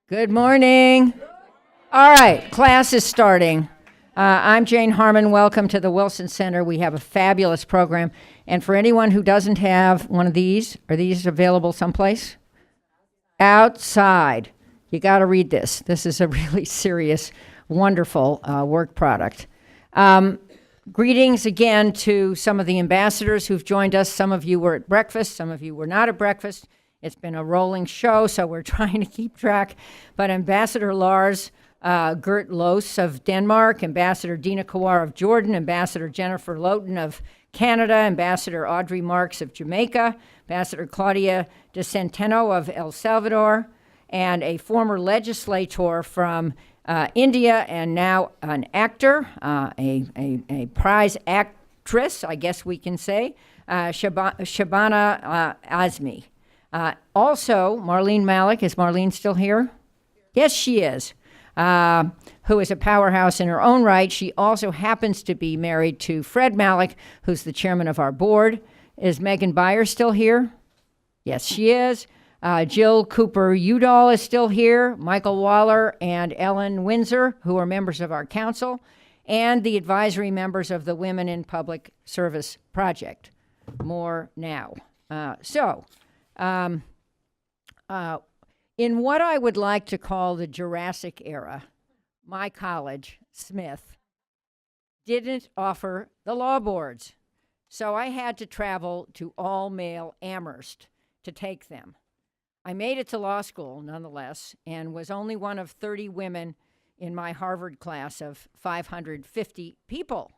Good morning. All right, class is starting. I'm Jane Harmon. Welcome to the Wilson Center. We have a fabulous program. And for anyone who doesn't have one of these, are these available someplace? Outside. You got to read this. This is a really serious, wonderful work product. Greetings again to some of the ambassadors who've joined us. Some of you were at breakfast. Some of you were not at breakfast. It's been a rolling show, so we're trying to keep track. But Ambassador Lars Gert Loos of Denmark, Ambassador Dina Kawar of Jordan, Ambassador Jennifer Lowton of Canada, Ambassador Audrey Marks of Jamaica, Ambassador Claudia de Centeno of El Salvador, and a former legislator from India and now an actor, a prize actress, I guess we can say, Shabana Azmi. Also, Marlene Malik, is Marlene still here? Yes, she is, who is a powerhouse in her own right. She also happens to be married to Fred Malik, who's the chairman of our board. Is Megan Byer still here? Yes, she is. Jill Cooper-Udall is still here. Michael Waller and Ellen Windsor, who are members of our council, and the advisory members of the Women in Public Service Project. More now. In what I would like to call the Jurassic era, my college, Smith, didn't offer the law boards. So I had to travel to all-male Amherst to take them. I made it to law school, nonetheless, and was only one of 30 women in my Harvard class of 550 people.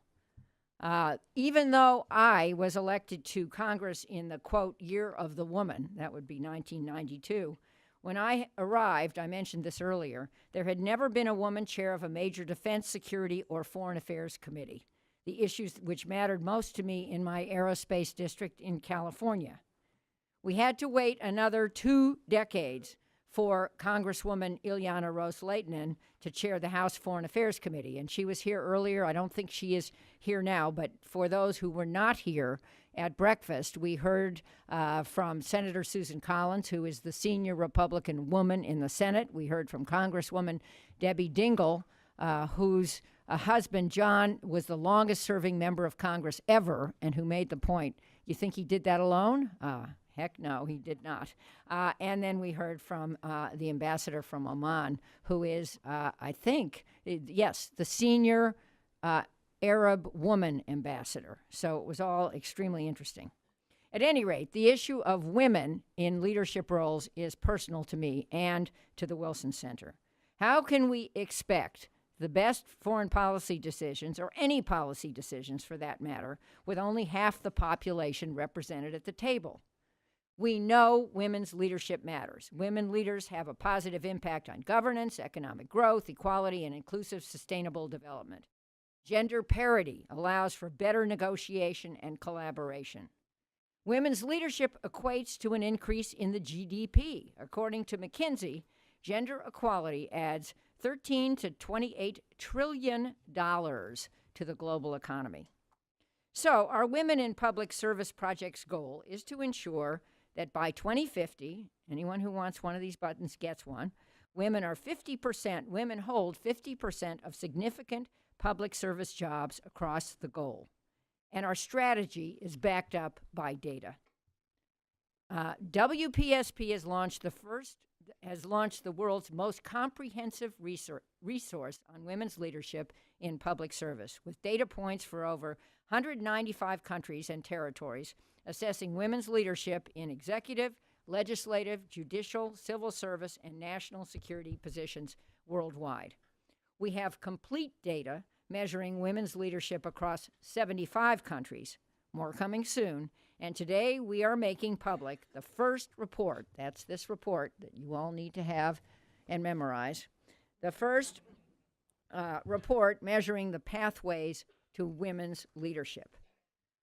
Even though I was elected to Congress in the, quote, year of the woman, that would be 1992, when I arrived, I mentioned this earlier, there had never been a woman chair of a major defense, security, or foreign affairs committee, the issues which mattered most to me in my aerospace district in California. We had to wait another 2 decades for Congresswoman Ilyana Ros-Lehtinen to chair the House Foreign Affairs Committee. And she was here earlier. I don't think she is here now, but for those who were not here at breakfast, we heard from Senator Susan Collins, who is the senior Republican woman in the Senate. We heard from Congresswoman Debbie Dingell, whose husband, John, was the longest-serving member of Congress ever, and who made the point, you think he did that alone? Heck no, he did not. And then we heard from the ambassador from Oman, who is, I think, yes, the senior Arab woman ambassador. So it was all extremely interesting. At any rate, the issue of women in leadership roles is personal to me and to the Wilson Center. How can we expect the best foreign policy decisions, or any policy decisions for that matter, with only half the population represented at the table? We know women's leadership matters. Women leaders have a positive impact on governance, economic growth, equality, and inclusive sustainable development. Gender parity allows for better negotiation and collaboration. Women's leadership equates to an increase in the GDP. According to McKinsey, gender equality adds $13 to $28 trillion to the global economy. So our Women in Public Service Project's goal is to ensure that by 2050, anyone who wants one of these buttons gets one, women hold 50% of significant public service jobs across the goal. And our strategy is backed up by data. WPSP has launched the world's most comprehensive resource on women's leadership in public service, with data points for over 195 countries and territories, assessing women's leadership in executive, legislative, judicial, civil service, and national security positions worldwide. We have complete data measuring women's leadership across 75 countries, more coming soon, and today we are making public the first report, that's this report that you all need to have and memorize, the first report measuring the pathways to women's leadership.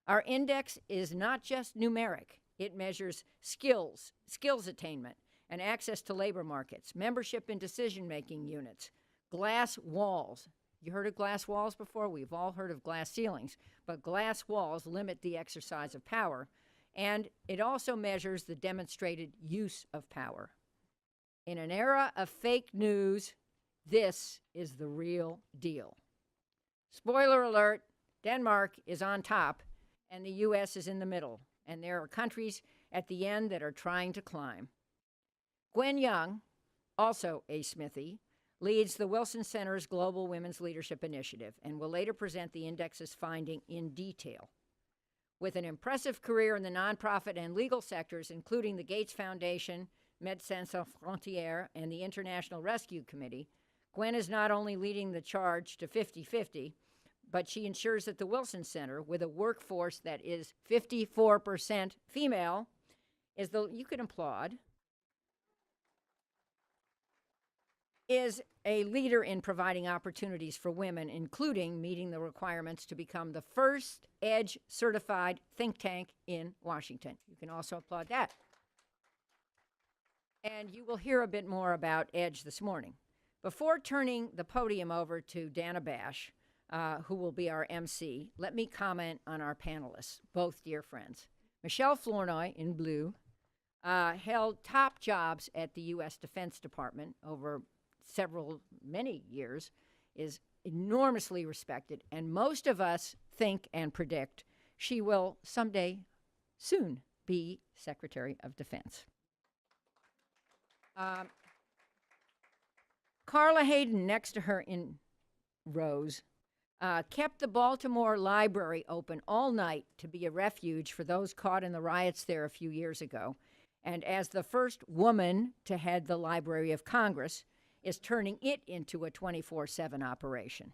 Our index is not just numeric. It measures skills attainment, and access to labor markets, membership in decision-making units, glass walls. You heard of glass walls before? We've all heard of glass ceilings, but glass walls limit the exercise of power, and it also measures the demonstrated use of power. In an era of fake news, this is the real deal. Spoiler alert, Denmark is on top and the U.S. is in the middle, and there are countries at the end that are trying to climb. Gwen Young, also a Smithy, leads the Wilson Center's Global Women's Leadership Initiative and will later present the index's finding in detail. With an impressive career in the nonprofit and legal sectors, including the Gates Foundation, Médecins Sans Frontières, and the International Rescue Committee, Gwen is not only leading the charge to 50-50, but she ensures that the Wilson Center, with a workforce that is 54% female, is you can applaud, is a leader in providing opportunities for women, including meeting the requirements to become the first EDGE certified think tank in Washington. You can also applaud that. And you will hear a bit more about EDGE this morning. Before turning the podium over to Dana Bash, who will be our MC, let me comment on our panelists, both dear friends. Michelle Flournoy, in blue, held top jobs at the U.S. Defense Department over many years, is enormously respected, and most of us think and predict she will someday soon be Secretary of Defense. Carla Hayden, next to her in rows, kept the Baltimore Library open all night to be a refuge for those caught in the riots there a few years ago, and as the first woman to head the Library of Congress, is turning it into a 24/7 operation.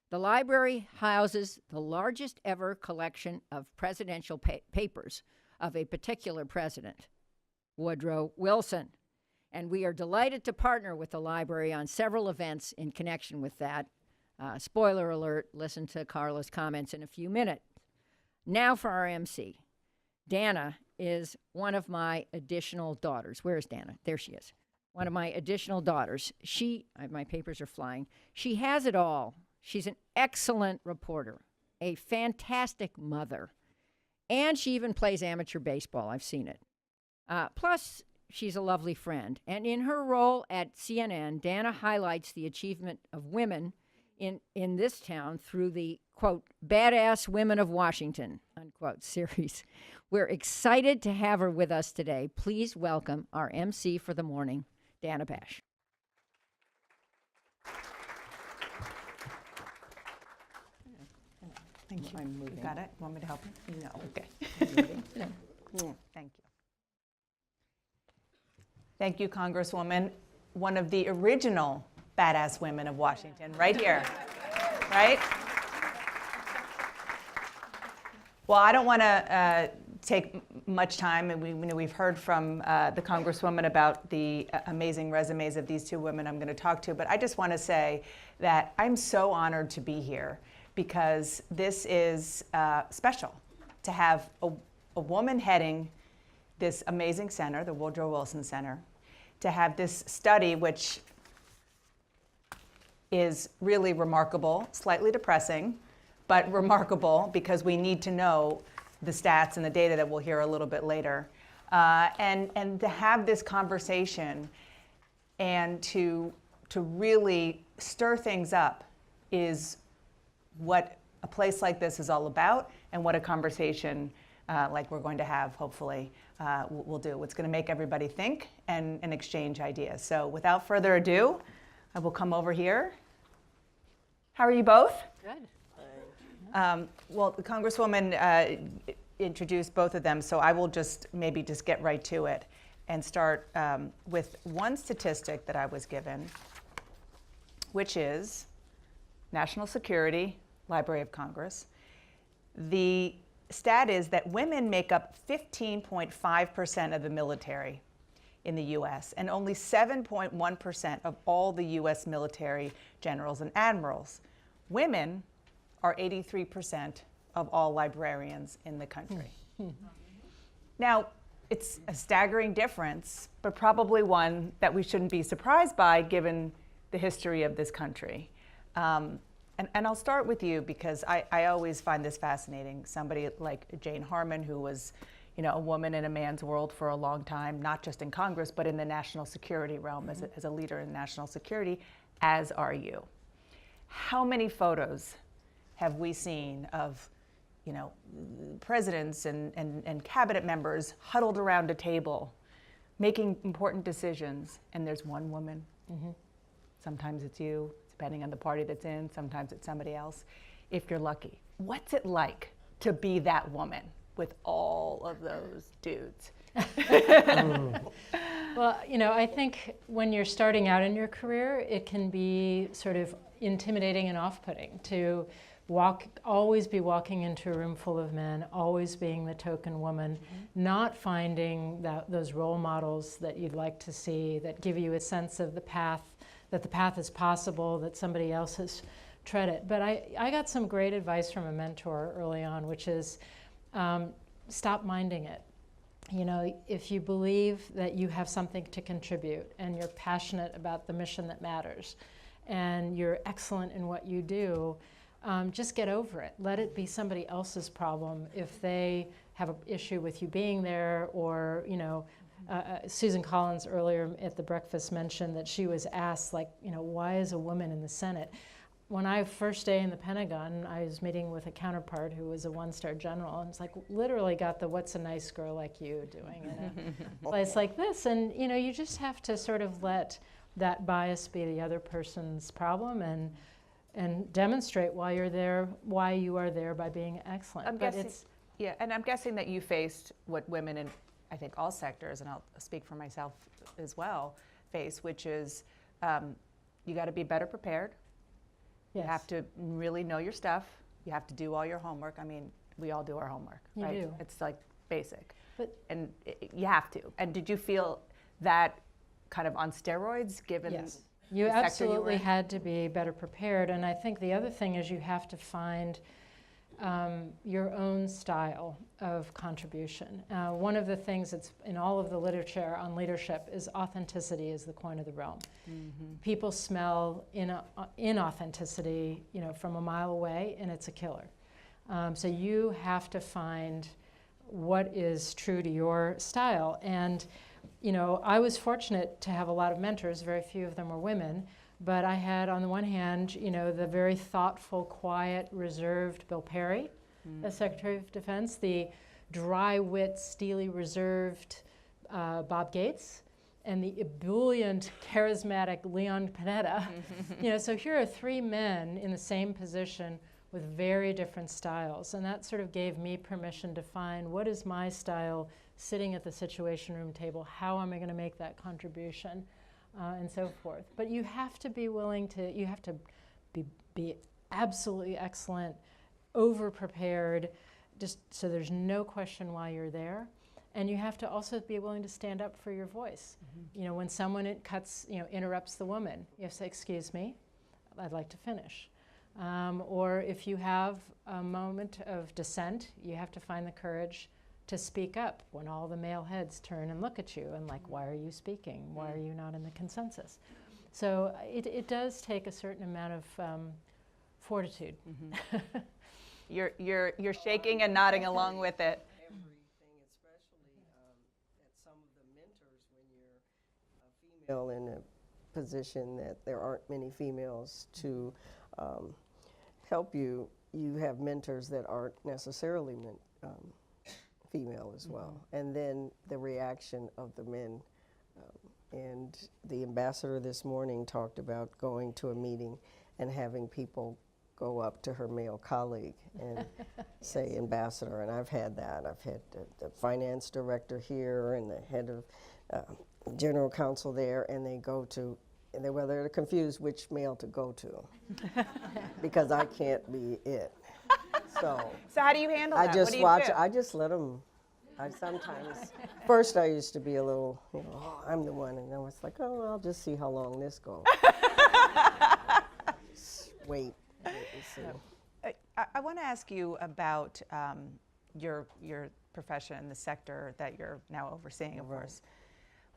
The library houses the largest ever collection of presidential papers of a particular president, Woodrow Wilson. And we are delighted to partner with the library on several events in connection with that. Spoiler alert, listen to Carla's comments in a few minutes. Now for our MC. Dana is one of my additional daughters. Where is Dana? There she is. One of my additional daughters. My papers are flying. She has it all. She's an excellent reporter, a fantastic mother, and she even plays amateur baseball. I've seen it. Plus, she's a lovely friend. And in her role at CNN, Dana highlights the achievement of women in this town through the, quote, Badass Women of Washington, unquote, series. We're excited to have her with us today. Please welcome our MC for the morning, Dana Bash. Thank you. I'm moving. You got it? Want me to help you? No. Okay. No. Thank you. Thank you, Congresswoman. One of the original badass women of Washington, right here, right? Well, I don't want to take much time, and we've heard from the Congresswoman about the amazing resumes of these two women I'm going to talk to, but I just want to say that I'm so honored to be here because this is special to have a woman heading this amazing center, the Woodrow Wilson Center, to have this study, which is really remarkable, slightly depressing, but remarkable because we need to know the stats and the data that we'll hear a little bit later. And to have this conversation and to really stir things up is what a place like this is all about and what a conversation like we're going to have, hopefully, will do. It's going to make everybody think and exchange ideas. So without further ado, I will come over here. How are you both? Good. Well, the Congresswoman introduced both of them, so I will maybe just get right to it and start with one statistic that I was given, which is national security, Library of Congress. The stat is that women make up 15.5% of the military in the U.S. and only 7.1% of all the U.S. military generals and admirals. Women are 83% of all librarians in the country. Now, it's a staggering difference, but probably one that we shouldn't be surprised by given the history of this country. And I'll start with you because I always find this fascinating. Somebody like Jane Harman, who was, a woman in a man's world for a long time, not just in Congress, but in the national security realm as a leader in national security, as are you. How many photos have we seen of, presidents and cabinet members huddled around a table, making important decisions, and there's one woman? Sometimes it's you, depending on the party that's in, sometimes it's somebody else, if you're lucky. What's it like to be that woman with all of those dudes? Well, I think when you're starting out in your career, it can be sort of intimidating and off-putting to always be walking into a room full of men, always being the token woman, not finding those role models that you'd like to see that give you a sense of the path, that the path is possible, that somebody else has tread it. But I got some great advice from a mentor early on, which is stop minding it. If you believe that you have something to contribute and you're passionate about the mission that matters and you're excellent in what you do, just get over it. Let it be somebody else's problem if they have an issue with you being there, or, Susan Collins earlier at the breakfast mentioned that she was asked, why is a woman in the Senate? When I first day in the Pentagon, I was meeting with a counterpart who was a one-star general, and it's like literally got the "what's a nice girl like you" doing in a place like this. And you just have to sort of let that bias be the other person's problem, and demonstrate why you are there by being excellent. And I'm guessing that you faced what women in, I think, all sectors, and I'll speak for myself as well, face, which is you got to be better prepared. Yes. You have to really know your stuff. You have to do all your homework. I mean, we all do our homework, right? You do. It's like basic. And you have to. And did you feel that kind of on steroids given yes. You the sector absolutely you were in? had to be better prepared. And I think the other thing is you have to find your own style of contribution. One of the things that's in all of the literature on leadership is authenticity is the coin of the realm. People smell inauthenticity, from a mile away, and it's a killer. So you have to find what is true to your style. And I was fortunate to have a lot of mentors. Very few of them were women. But I had, on the one hand, the very thoughtful, quiet, reserved Bill Perry, as Secretary of Defense, the dry-wit, steely, reserved Bob Gates, and the ebullient, charismatic Leon Panetta. So here are three men in the same position with very different styles. And that sort of gave me permission to find what is my style sitting at the Situation Room table, how am I going to make that contribution? And so forth. But you have to be willing to, you have to be absolutely excellent, over-prepared, just so there's no question why you're there. And you have to also be willing to stand up for your voice. When someone interrupts the woman, you have to say, excuse me, I'd like to finish. Or if you have a moment of dissent, you have to find the courage to speak up when all the male heads turn and look at you and why are you speaking? Why are you not in the consensus? So it does take a certain amount of fortitude. You're shaking and nodding along with it. Everything, especially at some of the mentors when you're a female in a position that there aren't many females to help you. You have mentors that aren't necessarily female as well. And then the reaction of the men. And the ambassador this morning talked about going to a meeting and having people go up to her male colleague and say, ambassador, and I've had that. I've had the finance director here and the head of general counsel there, and they go to, and they're confused which male to go to because I can't be it. So how do you handle that? I just what do you watch. do? I just let them. I sometimes. First, I used to be a little, oh, I'm the one, and then it's like, oh, I'll just see how long this goes. Wait and see. I want to ask you about your profession, the sector that you're now overseeing, of course.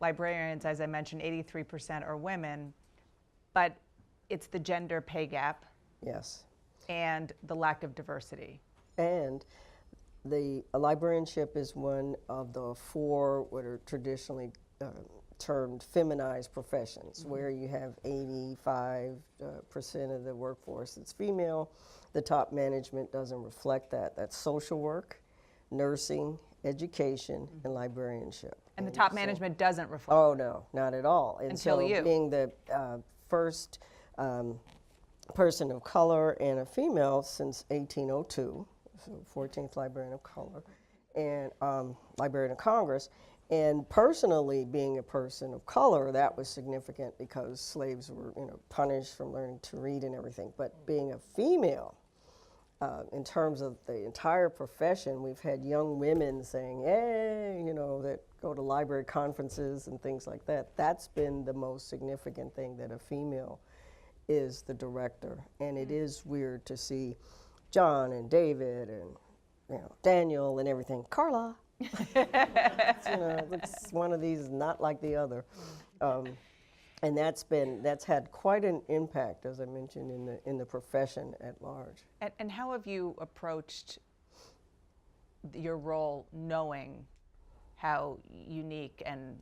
Librarians, as I mentioned, 83% are women, but it's the gender pay gap. Yes. And the lack of diversity. And the librarianship is one of the 4 what are traditionally termed feminized professions, where you have 85% of the workforce that's female. The top management doesn't reflect that. That's social work, nursing, education, and librarianship. And the top so- management doesn't reflect. Oh, no, not at all. And Until so you. being the first person of color and a female since 1802, so 14th librarian of color, and librarian of Congress, and personally being a person of color, that was significant because slaves were, punished from learning to read and everything. But being a female, in terms of the entire profession, we've had young women saying, hey, that go to library conferences and things like that. That's been the most significant thing, that a female is the director. And it is weird to see John and David and Daniel and everything. Carla. It's one of these, not like the other. And that's had quite an impact, as I mentioned, in the profession at large. And how have you approached your role, knowing how unique and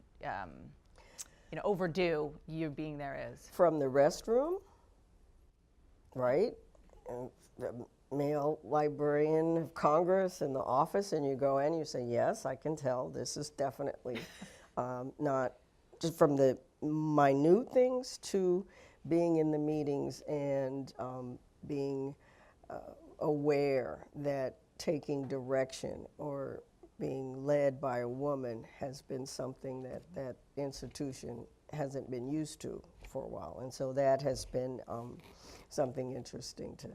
overdue you being there is? From the restroom, right? And the male librarian of Congress in the office, and you go in and you say, yes, I can tell this is definitely not just from the minute things to being in the meetings and being aware that taking direction or being led by a woman has been something that that institution hasn't been used to for a while. And so that has been something interesting to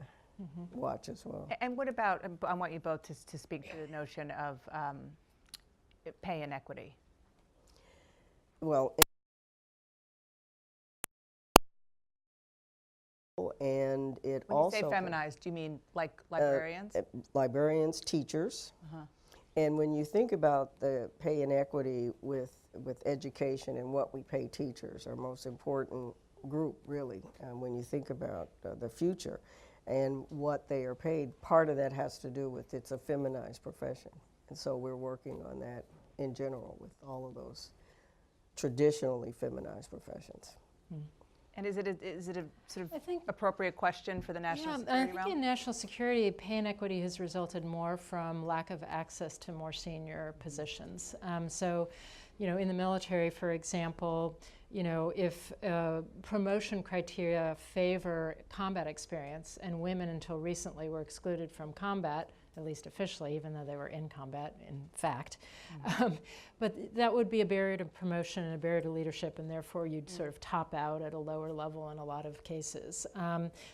watch as well. And what about, I want you both to speak to the notion of pay inequity. Well, and it When also you say feminized, do you mean like librarians? librarians, teachers. And when you think about the pay inequity with education and what we pay teachers, our most important group, really, when you think about the future and what they are paid, part of that has to do with it's a feminized profession. And so we're working on that in general with all of those traditionally feminized professions. And is it a sort I of think- appropriate question for the national I security think realm? in national security, pay inequity has resulted more from lack of access to more senior positions. So, in the military, for example, if promotion criteria favor combat experience, and women until recently were excluded from combat, at least officially, even though they were in combat, in fact. But that would be a barrier to promotion and a barrier to leadership, and therefore you'd sort of top out at a lower level in a lot of cases.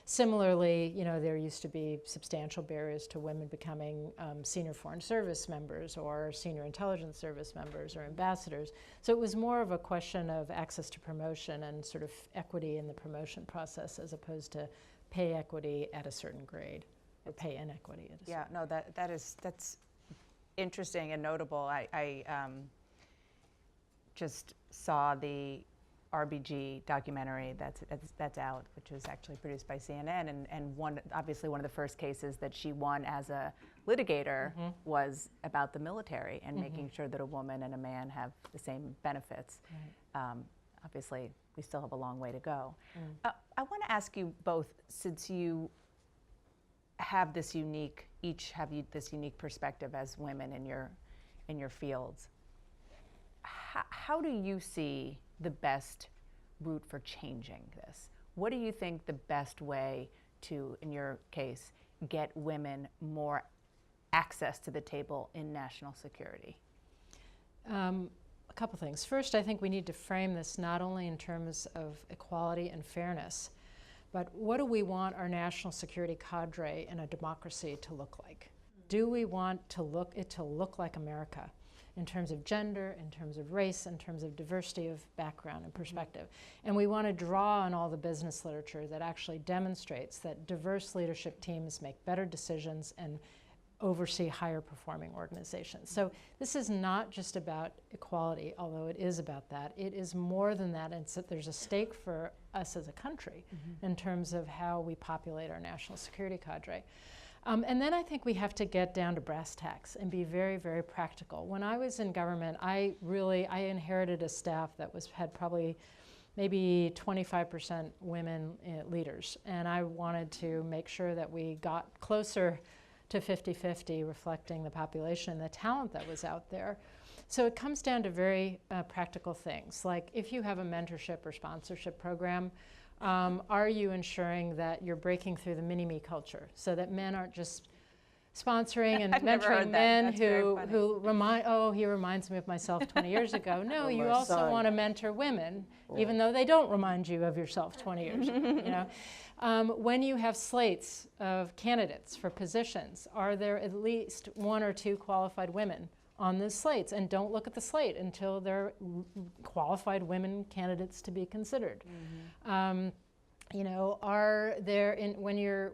Similarly, there used to be substantial barriers to women becoming senior foreign service members or senior intelligence service members or ambassadors. So it was more of a question of access to promotion and sort of equity in the promotion process as opposed to pay equity at a certain grade. Or pay inequity. Yeah, no, that's interesting and notable. I just saw the RBG documentary that's out, which was actually produced by CNN, and obviously one of the first cases that she won as a litigator was about the military and making sure that a woman and a man have the same benefits. Right. Obviously, we still have a long way to go. I want to ask you both, since you have this unique perspective as women in your fields. How do you see the best route for changing this? What do you think the best way to, in your case, get women more access to the table in national security? A couple things. First, I think we need to frame this not only in terms of equality and fairness, but what do we want our national security cadre in a democracy to look like? Do we want it to look like America in terms of gender, in terms of race, in terms of diversity of background and perspective? And we want to draw on all the business literature that actually demonstrates that diverse leadership teams make better decisions and oversee higher performing organizations. So this is not just about equality, although it is about that. It is more than that, and so there's a stake for us as a country in terms of how we populate our national security cadre. And then I think we have to get down to brass tacks and be very, very practical. When I was in government, I inherited a staff that had probably maybe 25% women leaders. And I wanted to make sure that we got closer to 50-50, reflecting the population, the talent that was out there. So it comes down to very practical things, like if you have a mentorship or sponsorship program, are you ensuring that you're breaking through the mini-me culture so that men aren't just sponsoring and I've never mentoring heard that. men That's very funny. who remind, oh, he reminds me of myself 20 years ago. No, Or you my also son. want to mentor women, even though they don't remind you of yourself 20 years ago. You know? When you have slates of candidates for positions, are there at least 1 or 2 qualified women on the slates? And don't look at the slate until they're qualified women candidates to be considered. You know, are there when you're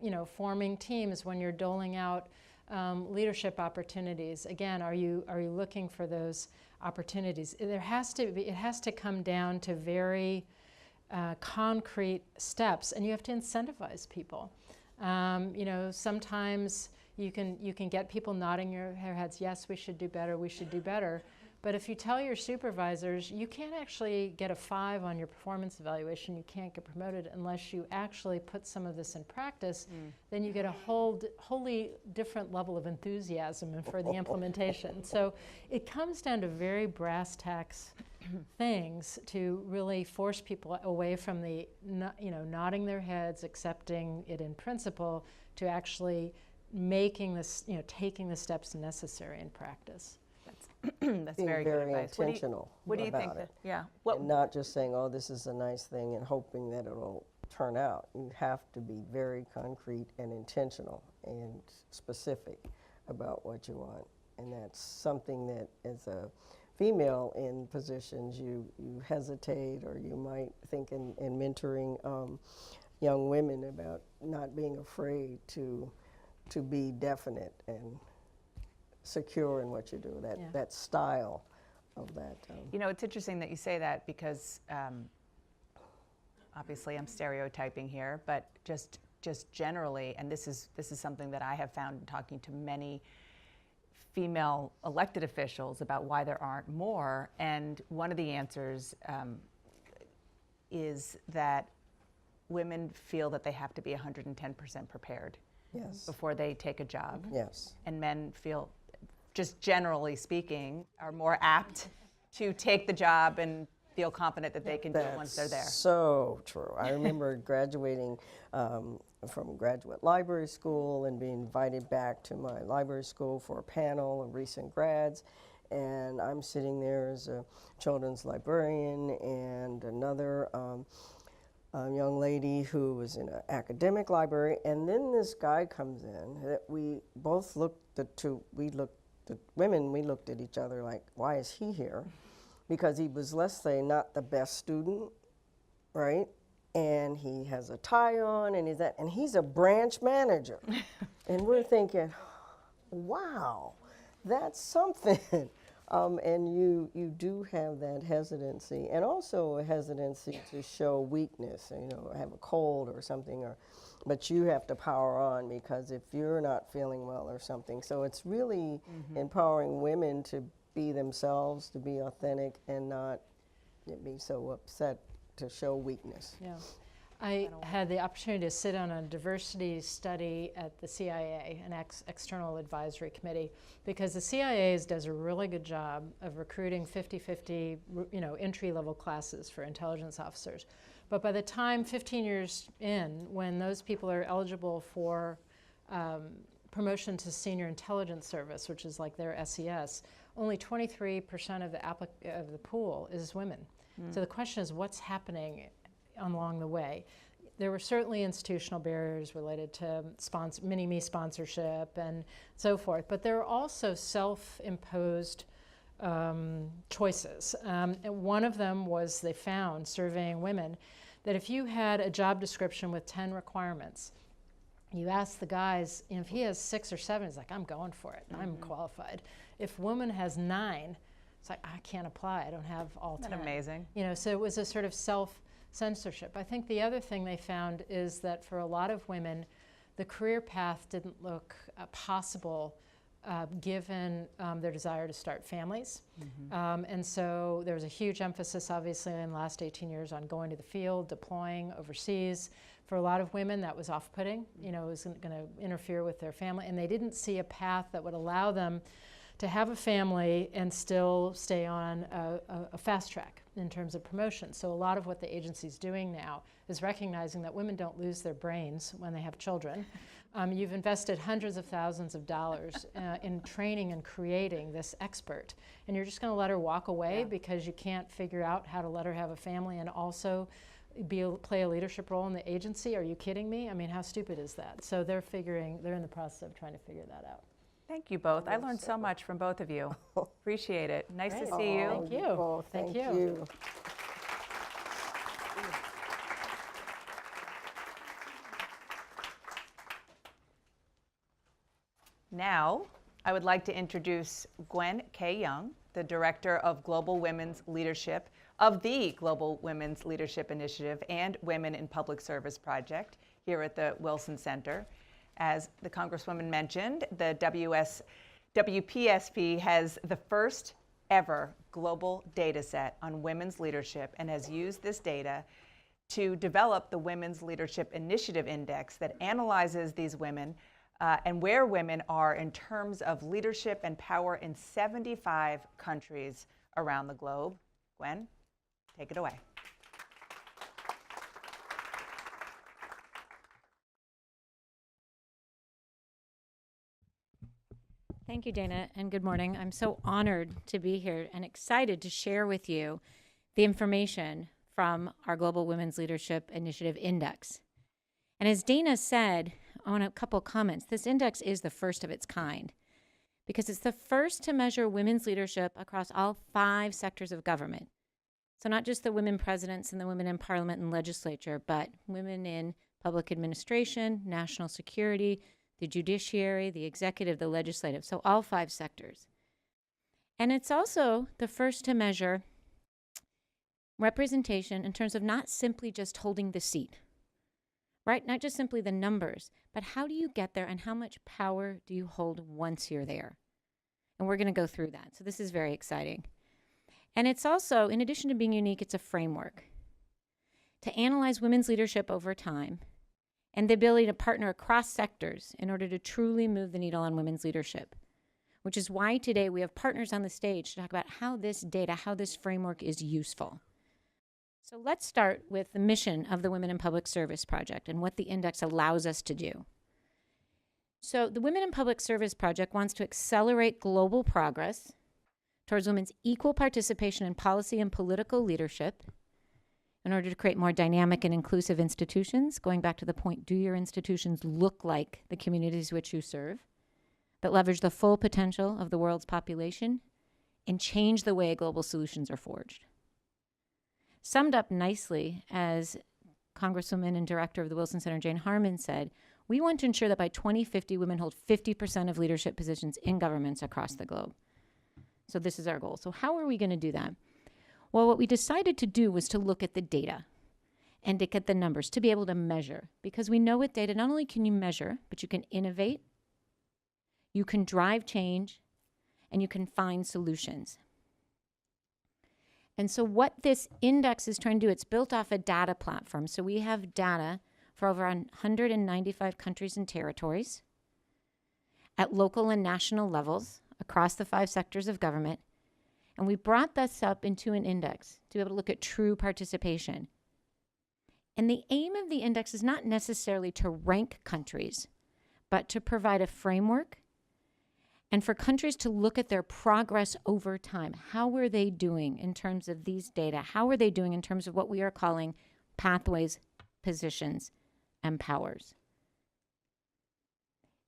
you know, forming teams, when you're doling out leadership opportunities, again, are you looking for those opportunities? It has to come down to very concrete steps, and you have to incentivize people. You know, sometimes you can get people nodding their heads, yes, we should do better, we should do better. But if you tell your supervisors you can't actually get a 5 on your performance evaluation, you can't get promoted unless you actually put some of this in practice, then you get a wholly different level of enthusiasm for the implementation. So it comes down to very brass tacks things to really force people away from the, you know, nodding their heads, accepting it in principle, to actually making this, you know, taking the steps necessary in practice. That's Being very good advice. intentional What do you think? about it. Yeah. And not just saying, oh, this is a nice thing and hoping that it'll turn out. You have to be very concrete and intentional and specific about what you want. And that's something that as a female in positions, you hesitate, or you might think in mentoring young women about not being afraid to be definite and secure in what you do, that style of that. You know, it's interesting that you say that, because obviously I'm stereotyping here, but just generally, and this is something that I have found in talking to many female elected officials about why there aren't more, and one of the answers is that women feel that they have to be 110% prepared Yes. before they take a job, Yes. and men feel, just generally speaking, are more apt to take the job and feel confident that they can do it once they're there. So true. I remember graduating from graduate library school and being invited back to my library school for a panel of recent grads. And I'm sitting there as a children's librarian and another young lady who was in an academic library. And then this guy comes in that we both looked at, the women, we looked at each other like, why is he here? Because he was, let's say, not the best student, right? And he has a tie on, and he's a branch manager. And we're thinking, wow, that's something. And you do have that hesitancy, and also a hesitancy to show weakness, you know, have a cold or something, but you have to power on, because if you're not feeling well or something. So it's really empowering women to be themselves, to be authentic, and not be so upset to show weakness. Yeah. I had the opportunity to sit on a diversity study at the CIA, an external advisory committee, because the CIA does a really good job of recruiting 50-50, you know, entry-level classes for intelligence officers. But by the time 15 years in, when those people are eligible for promotion to senior intelligence service, which is like their SES, only 23% of the pool is women. So the question is, what's happening along the way? There were certainly institutional barriers related to mini-me sponsorship and so forth, but there are also self-imposed choices. And one of them was, they found, surveying women, that if you had a job description with 10 requirements, you ask the guys, you know, if he has 6 or 7, he's like, I'm going for it, I'm qualified. If woman has 9, it's like, I can't apply, I don't have all 10. Isn't that amazing? You know, so it was a sort of self-censorship. I think the other thing they found is that for a lot of women, the career path didn't look possible given their desire to start families. And so there was a huge emphasis, obviously, in the last 18 years on going to the field, deploying overseas. For a lot of women, that was off-putting. You know, it was going to interfere with their family. And they didn't see a path that would allow them to have a family and still stay on a fast track in terms of promotion. So a lot of what the agency's doing now is recognizing that women don't lose their brains when they have children. You've invested hundreds of thousands of dollars in training and creating this expert, and you're just going to let her walk away because you can't figure out how to let her have a family and also play a leadership role in the agency? Are you kidding me? I mean, how stupid is that? So they're in the process of trying to figure that out. Thank you both. I learned so much from both of you. Appreciate it. Nice to see you. Thank you. Oh, thank you. Now, I would like to introduce Gwen K. Young, the Director of Global Women's Leadership of the Global Women's Leadership Initiative and Women in Public Service Project here at the Wilson Center. As the Congresswoman mentioned, the WPSP has the first ever global data set on women's leadership and has used this data to develop the Women's Leadership Initiative Index that analyzes these women and where women are in terms of leadership and power in 75 countries around the globe. Gwen, take it away. Thank you, Dana, and good morning. I'm so honored to be here and excited to share with you the information from our Global Women's Leadership Initiative Index. And as Dana said, I want a couple comments. This index is the first of its kind because it's the first to measure women's leadership across all 5 sectors of government. So not just the women presidents and the women in parliament and legislature, but women in public administration, national security, the judiciary, the executive, the legislative, so all 5 sectors. And it's also the first to measure representation in terms of not simply just holding the seat, right? Not just simply the numbers, but how do you get there and how much power do you hold once you're there? And we're going to go through that. So this is very exciting. And it's also, in addition to being unique, it's a framework to analyze women's leadership over time and the ability to partner across sectors in order to truly move the needle on women's leadership, which is why today we have partners on the stage to talk about how this data, how this framework is useful. So let's start with the mission of the Women in Public Service Project and what the index allows us to do. So the Women in Public Service Project wants to accelerate global progress towards women's equal participation in policy and political leadership in order to create more dynamic and inclusive institutions, going back to the point, do your institutions look like the communities which you serve, that leverage the full potential of the world's population and change the way global solutions are forged. Summed up nicely, as Congresswoman and Director of the Wilson Center, Jane Harman, said, we want to ensure that by 2050, women hold 50% of leadership positions in governments across the globe. So this is our goal. So how are we going to do that? Well, what we decided to do was to look at the data and to get the numbers to be able to measure. Because we know with data, not only can you measure, but you can innovate, you can drive change, and you can find solutions. And so what this index is trying to do, it's built off a data platform. So we have data for over 195 countries and territories at local and national levels across the 5 sectors of government. And we brought this up into an index to be able to look at true participation. And the aim of the index is not necessarily to rank countries, but to provide a framework and for countries to look at their progress over time. How are they doing in terms of these data? How are they doing in terms of what we are calling pathways, positions, and powers?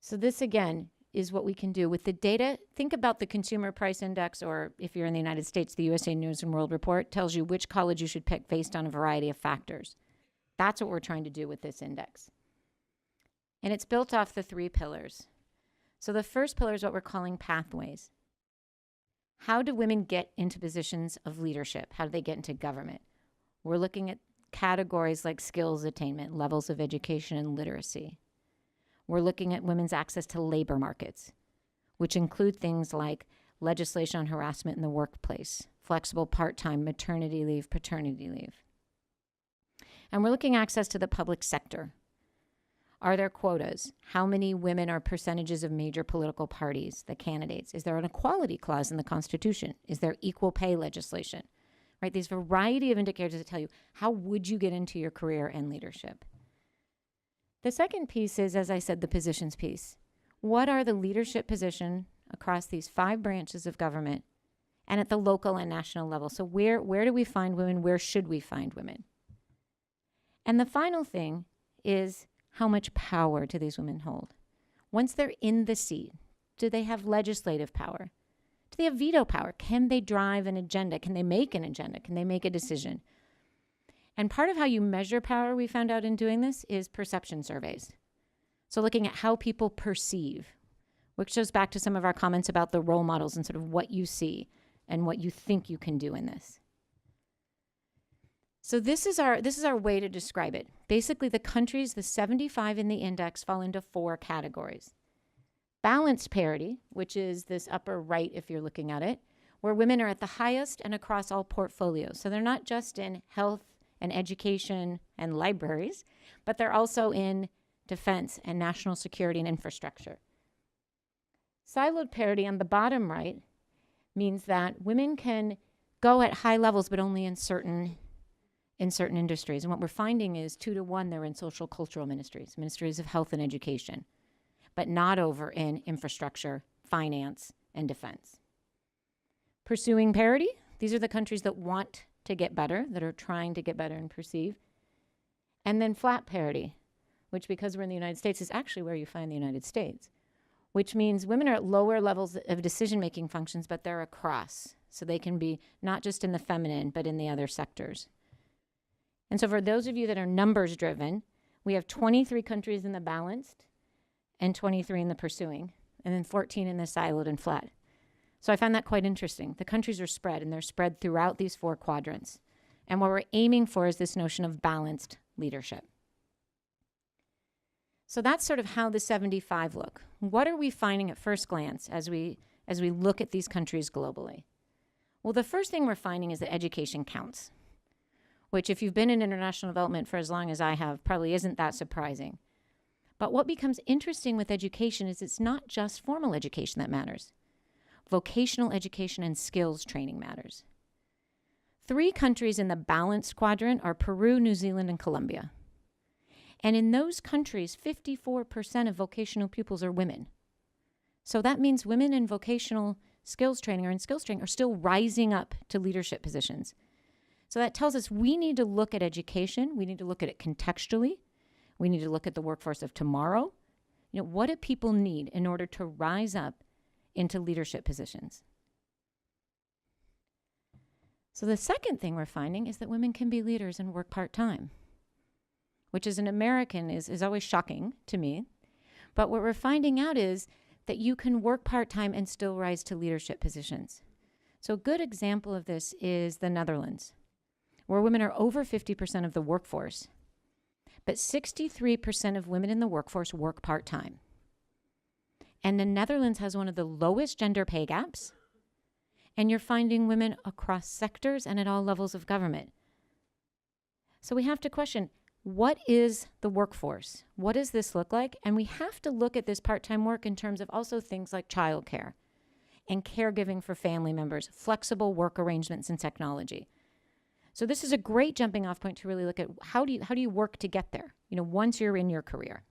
So this, again, is what we can do with the data. Think about the Consumer Price Index, or if you're in the United States, the USA News and World Report tells you which college you should pick based on a variety of factors. That's what we're trying to do with this index. And it's built off the 3 pillars. So the first pillar is what we're calling pathways. How do women get into positions of leadership? How do they get into government? We're looking at categories like skills attainment, levels of education and literacy. We're looking at women's access to labor markets, which include things like legislation on harassment in the workplace, flexible part-time maternity leave, paternity leave. And we're looking at access to the public sector. Are there quotas? How many women are percentages of major political parties, the candidates? Is there an equality clause in the Constitution? Is there equal pay legislation? Right? These variety of indicators that tell you how would you get into your career and leadership. The second piece is, as I said, the positions piece. What are the leadership position across these 5 branches of government and at the local and national level? So where do we find women? Where should we find women? And the final thing is, how much power do these women hold? Once they're in the seat, do they have legislative power? Do they have veto power? Can they drive an agenda? Can they make an agenda? Can they make a decision? And part of how you measure power, we found out in doing this, is perception surveys. So looking at how people perceive, which goes back to some of our comments about the role models and sort of what you see and what you think you can do in this. So this is our way to describe it. Basically, the countries, the 75 in the index, fall into 4 categories. Balanced parity, which is this upper right if you're looking at it, where women are at the highest and across all portfolios. So they're not just in health and education and libraries, but they're also in defense and national security and infrastructure. Siloed parity on the bottom right means that women can go at high levels, but only in certain industries. And what we're finding is 2 to 1, they're in social cultural ministries of health and education, but not over in infrastructure, finance, and defense. Pursuing parity, these are the countries that want to get better, that are trying to get better and perceive. And then flat parity, which, because we're in the United States, is actually where you find the United States, which means women are at lower levels of decision-making functions, but they're across. So they can be not just in the feminine, but in the other sectors. And so for those of you that are numbers driven, we have 23 countries in the balanced and 23 in the pursuing, and then 14 in the siloed and flat. So I found that quite interesting. The countries are spread, and they're spread throughout these 4 quadrants. And what we're aiming for is this notion of balanced leadership. So that's sort of how the 75 look. What are we finding at first glance as we look at these countries globally? Well, the first thing we're finding is that education counts, which, if you've been in international development for as long as I have, probably isn't that surprising. But what becomes interesting with education is it's not just formal education that matters. Vocational education and skills training matters. 3 countries in the balanced quadrant are Peru, New Zealand, and Colombia. And in those countries, 54% of vocational pupils are women. So that means women in vocational skills training or in skills training are still rising up to leadership positions. So that tells us we need to look at education. We need to look at it contextually. We need to look at the workforce of tomorrow. What do people need in order to rise up into leadership positions? So the second thing we're finding is that women can be leaders and work part-time, which as an American is always shocking to me. But what we're finding out is that you can work part-time and still rise to leadership positions. So a good example of this is the Netherlands, where women are over 50% of the workforce, but 63% of women in the workforce work part-time. And the Netherlands has one of the lowest gender pay gaps, and you're finding women across sectors and at all levels of government. So we have to question, what is the workforce? What does this look like? And we have to look at this part-time work in terms of also things like childcare and caregiving for family members, flexible work arrangements and technology. So this is a great jumping off point to really look at how do you work to get there, once you're in your career.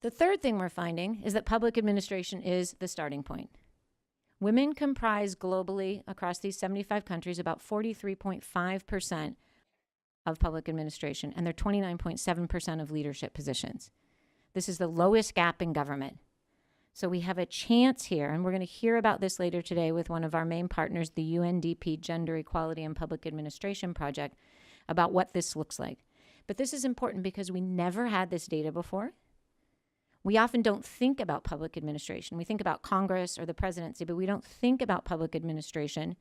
The third thing we're finding is that public administration is the starting point. Women comprise globally across these 75 countries about 43.5% of public administration, and they're 29.7% of leadership positions. This is the lowest gap in government. So we have a chance here, and we're going to hear about this later today with one of our main partners, the UNDP Gender Equality and Public Administration Project, about what this looks like. But this is important because we never had this data before. We often don't think about public administration. We think about Congress or the presidency, but we don't think about public administration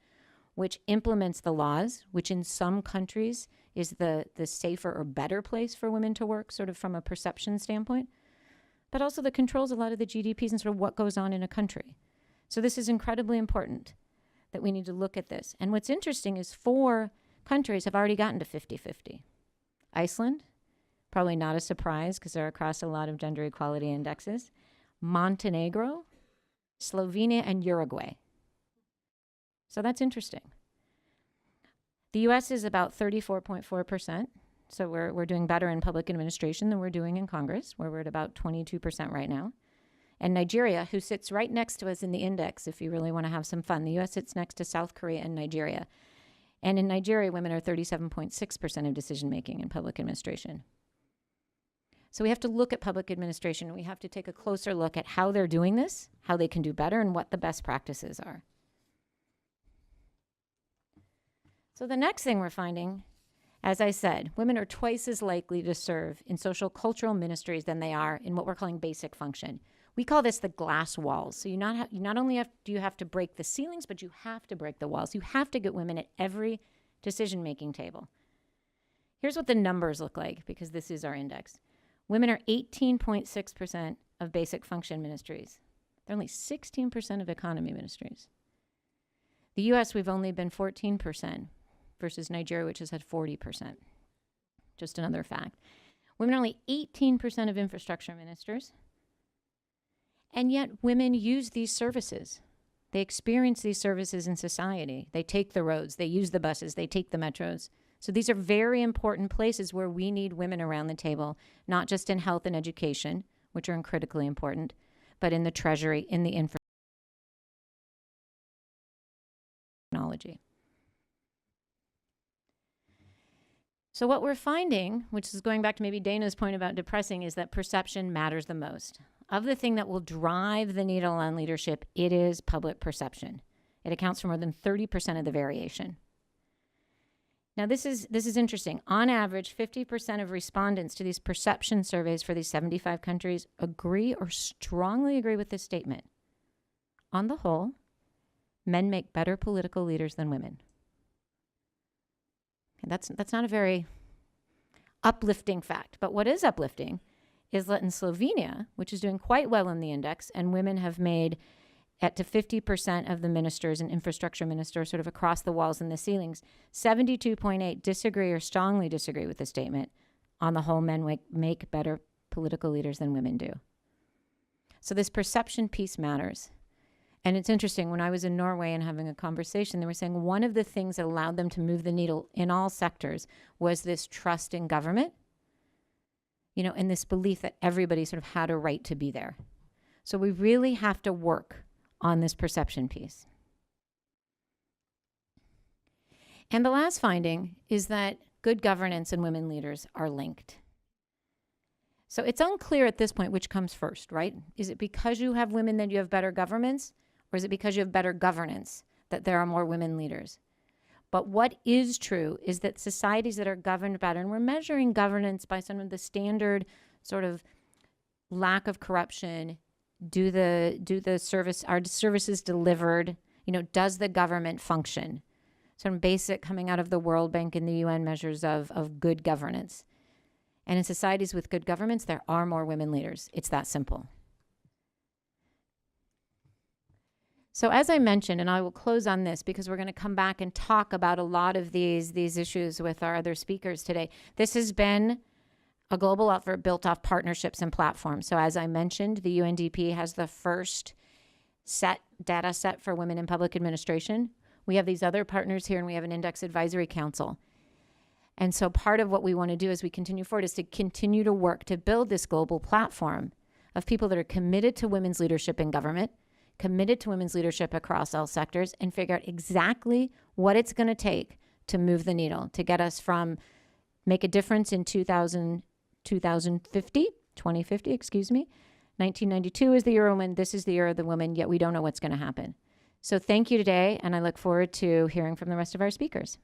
which implements the laws, which in some countries is the safer or better place for women to work, sort of from a perception standpoint, but also that controls a lot of the GDPs and sort of what goes on in a country. So this is incredibly important that we need to look at this. And what's interesting is 4 countries have already gotten to 50-50. Iceland, probably not a surprise because they're across a lot of gender equality indexes. Montenegro, Slovenia, and Uruguay. So that's interesting. The US is about 34.4%. So we're doing better in public administration than we're doing in Congress, where we're at about 22% right now. And Nigeria, who sits right next to us in the index, if you really want to have some fun, the US sits next to South Korea and Nigeria. And in Nigeria, women are 37.6% of decision-making in public administration. So we have to look at public administration, and we have to take a closer look at how they're doing this, how they can do better, and what the best practices are. So the next thing we're finding, as I said, women are twice as likely to serve in social cultural ministries than they are in what we're calling basic function. We call this the glass walls. So you not only do you have to break the ceilings, but you have to break the walls. You have to get women at every decision-making table. Here's what the numbers look like, because this is our index. Women are 18.6% of basic function ministries. They're only 16% of economy ministries. The US, we've only been 14%. Versus Nigeria, which has had 40%. Just another fact. Women are only 18% of infrastructure ministers, and yet women use these services. They experience these services in society. They take the roads, they use the buses, they take the metros. So these are very important places where we need women around the table, not just in health and education, which are critically important, but in the treasury, in the infrastructure, technology. So what we're finding, which is going back to maybe Dana's point about depressing, is that perception matters the most. Of the thing that will drive the needle on leadership, it is public perception. It accounts for more than 30% of the variation. Now this is interesting. On average, 50% of respondents to these perception surveys for these 75 countries agree or strongly agree with this statement. On the whole, men make better political leaders than women. That's not a very uplifting fact. But what is uplifting is that in Slovenia, which is doing quite well in the index, and women have made at to 50% of the ministers and infrastructure ministers sort of across the walls and the ceilings, 72.8 disagree or strongly disagree with the statement. On the whole, men make better political leaders than women do. So this perception piece matters. And it's interesting, when I was in Norway and having a conversation, they were saying one of the things that allowed them to move the needle in all sectors was this trust in government, and this belief that everybody sort of had a right to be there. So we really have to work on this perception piece. And the last finding is that good governance and women leaders are linked. So it's unclear at this point which comes first, right? Is it because you have women that you have better governments? Or is it because you have better governance that there are more women leaders? But what is true is that societies that are governed better, and we're measuring governance by some of the standard sort of lack of corruption, are services delivered, does the government function? Some basic coming out of the World Bank and the UN measures of good governance. And in societies with good governments, there are more women leaders. It's that simple. So as I mentioned, and I will close on this because we're going to come back and talk about a lot of these issues with our other speakers today. This has been a global effort built off partnerships and platforms. So as I mentioned, the UNDP has the first data set for women in public administration. We have these other partners here, and we have an index advisory council. And so part of what we want to do as we continue forward is to continue to work to build this global platform of people that are committed to women's leadership in government, committed to women's leadership across all sectors, and figure out exactly what it's going to take to move the needle, to get us from make a difference in 2050, 1992 is the year of women, this is the year of the woman, yet we don't know what's going to happen. So thank you today, and I look forward to hearing from the rest of our speakers.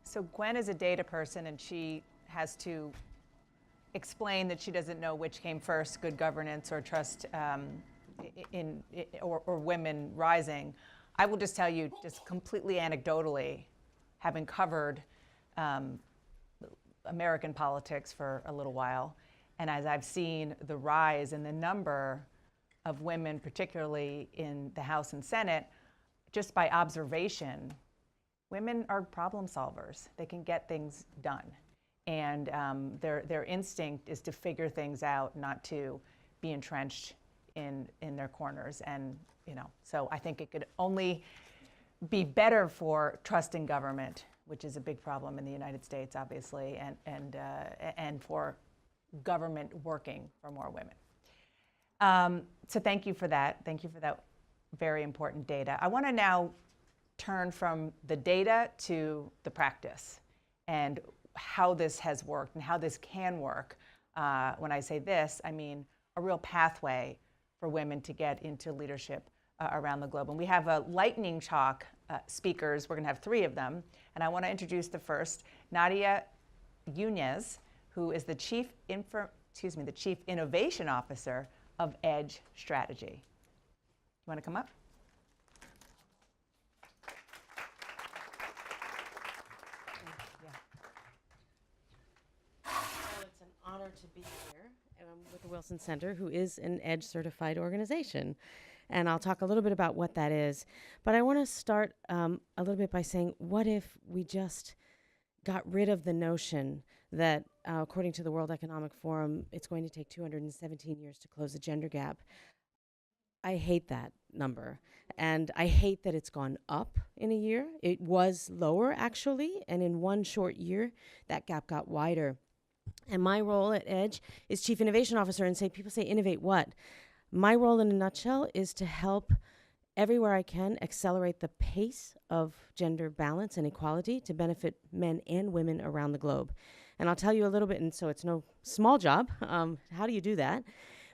So Gwen is a data person, and she has to explain that she doesn't know which came first, good governance or trust or women rising. I will just tell you, just completely anecdotally, having covered American politics for a little while, and as I've seen the rise in the number of women, particularly in the House and Senate, just by observation, women are problem solvers. They can get things done. And their instinct is to figure things out, not to be entrenched in their corners. And, so I think it could only be better for trust in government, which is a big problem in the United States, obviously, and for government working for more women. So thank you for that. Thank you for that very important data. I want to now turn from the data to the practice and how this has worked and how this can work. When I say this, I mean a real pathway for women to get into leadership around the globe. And we have a lightning talk speakers. We're going to have 3 of them. And I want to introduce the first, Nadia Yunez, who is the Chief Innovation Officer of Edge Strategy. You want to come up? Well, it's an honor to be here with the Wilson Center, who is an EDGE certified organization. And I'll talk a little bit about what that is. But I want to start a little bit by saying, what if we just got rid of the notion that, according to the World Economic Forum, it's going to take 217 years to close the gender gap? I hate that number. And I hate that it's gone up in a year. It was lower, actually. And in one short year, that gap got wider. And my role at EDGE is Chief Innovation Officer. And people say, innovate what? My role in a nutshell is to help everywhere I can accelerate the pace of gender balance and equality to benefit men and women around the globe. And I'll tell you a little bit, and so it's no small job. How do you do that?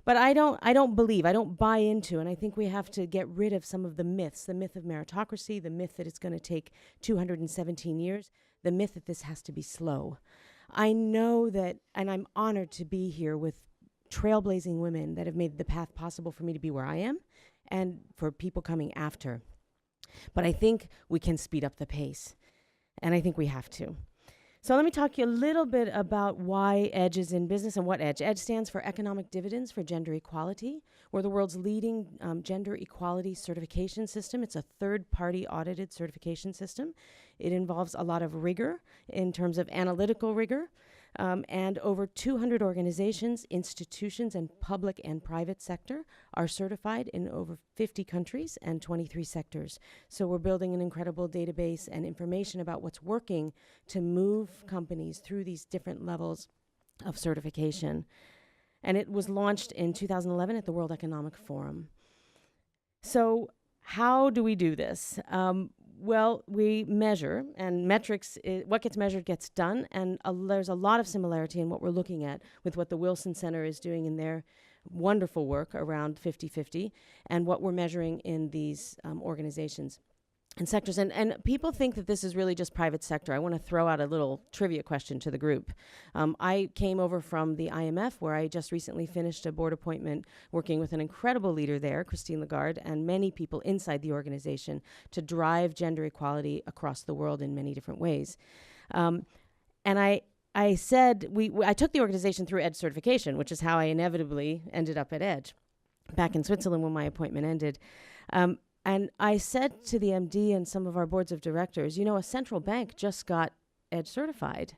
But I don't buy into, and I think we have to get rid of some of the myths, the myth of meritocracy, the myth that it's going to take 217 years, the myth that this has to be slow. I know that, and I'm honored to be here with trailblazing women that have made the path possible for me to be where I am and for people coming after. But I think we can speed up the pace, and I think we have to. So let me talk to you a little bit about why EDGE is in business and what EDGE. EDGE stands for Economic Dividends for Gender Equality. We're the world's leading gender equality certification system. It's a third-party audited certification system. It involves a lot of rigor in terms of analytical rigor, and over 200 organizations, institutions, and public and private sector are certified in over 50 countries and 23 sectors. So we're building an incredible database and information about what's working to move companies through these different levels of certification. And it was launched in 2011 at the World Economic Forum. So how do we do this? Well, we measure, and metrics, what gets measured gets done, and there's a lot of similarity in what we're looking at with what the Wilson Center is doing in their wonderful work around 50-50 and what we're measuring in these organizations and sectors. And people think that this is really just private sector. I want to throw out a little trivia question to the group. I came over from the IMF, where I just recently finished a board appointment working with an incredible leader there, Christine Lagarde, and many people inside the organization to drive gender equality across the world in many different ways. And I said, I took the organization through EDGE certification, which is how I inevitably ended up at EDGE back in Switzerland when my appointment ended. And I said to the MD and some of our boards of directors, a central bank just got EDGE certified.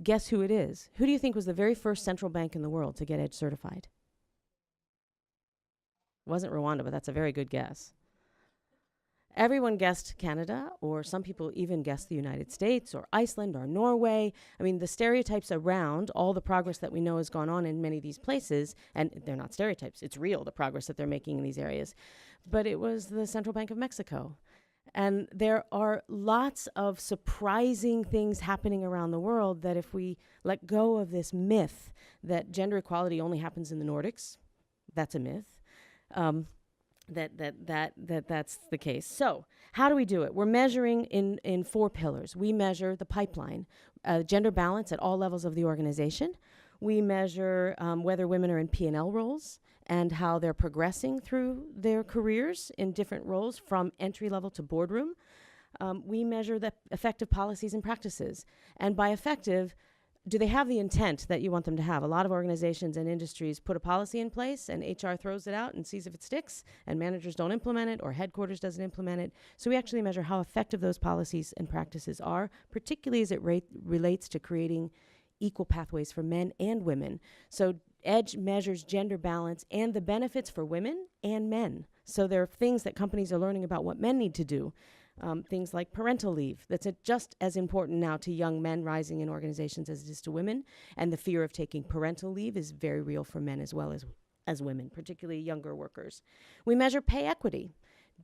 Guess who it is? Who do you think was the very first central bank in the world to get EDGE certified? It wasn't Rwanda, but that's a very good guess. Everyone guessed Canada, or some people even guessed the United States or Iceland or Norway. I mean, the stereotypes around all the progress that we know has gone on in many of these places, and they're not stereotypes, it's real, the progress that they're making in these areas. But it was the Central Bank of Mexico. And there are lots of surprising things happening around the world that if we let go of this myth that gender equality only happens in the Nordics, that's a myth. That's the case. So how do we do it? We're measuring in 4 pillars. We measure the pipeline, gender balance at all levels of the organization. We measure whether women are in P&L roles and how they're progressing through their careers in different roles from entry level to boardroom. We measure the effective policies and practices. And by effective, do they have the intent that you want them to have? A lot of organizations and industries put a policy in place and HR throws it out and sees if it sticks, and managers don't implement it or headquarters doesn't implement it. So we actually measure how effective those policies and practices are, particularly as it relates to creating equal pathways for men and women. So EDGE measures gender balance and the benefits for women and men. So there are things that companies are learning about what men need to do. Things like parental leave. That's just as important now to young men rising in organizations as it is to women. And the fear of taking parental leave is very real for men as well as women, particularly younger workers. We measure pay equity.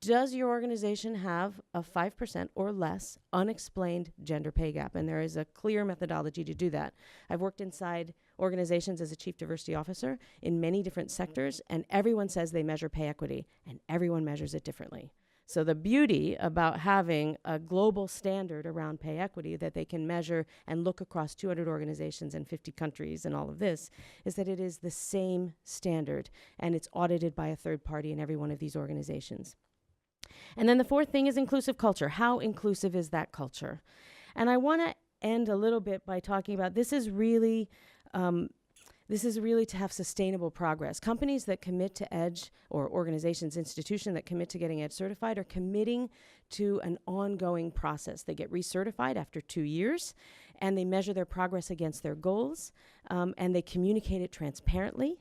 Does your organization have a 5% or less unexplained gender pay gap? And there is a clear methodology to do that. I've worked inside organizations as a chief diversity officer in many different sectors, and everyone says they measure pay equity, and everyone measures it differently. So the beauty about having a global standard around pay equity that they can measure and look across 200 organizations and 50 countries and all of this is that it is the same standard, and it's audited by a third party in every one of these organizations. And then the fourth thing is inclusive culture. How inclusive is that culture? And I want to end a little bit by talking about this is really to have sustainable progress. Companies that commit to EDGE, or organizations, institutions that commit to getting EDGE certified, are committing to an ongoing process. They get recertified after 2 years, and they measure their progress against their goals, and they communicate it transparently.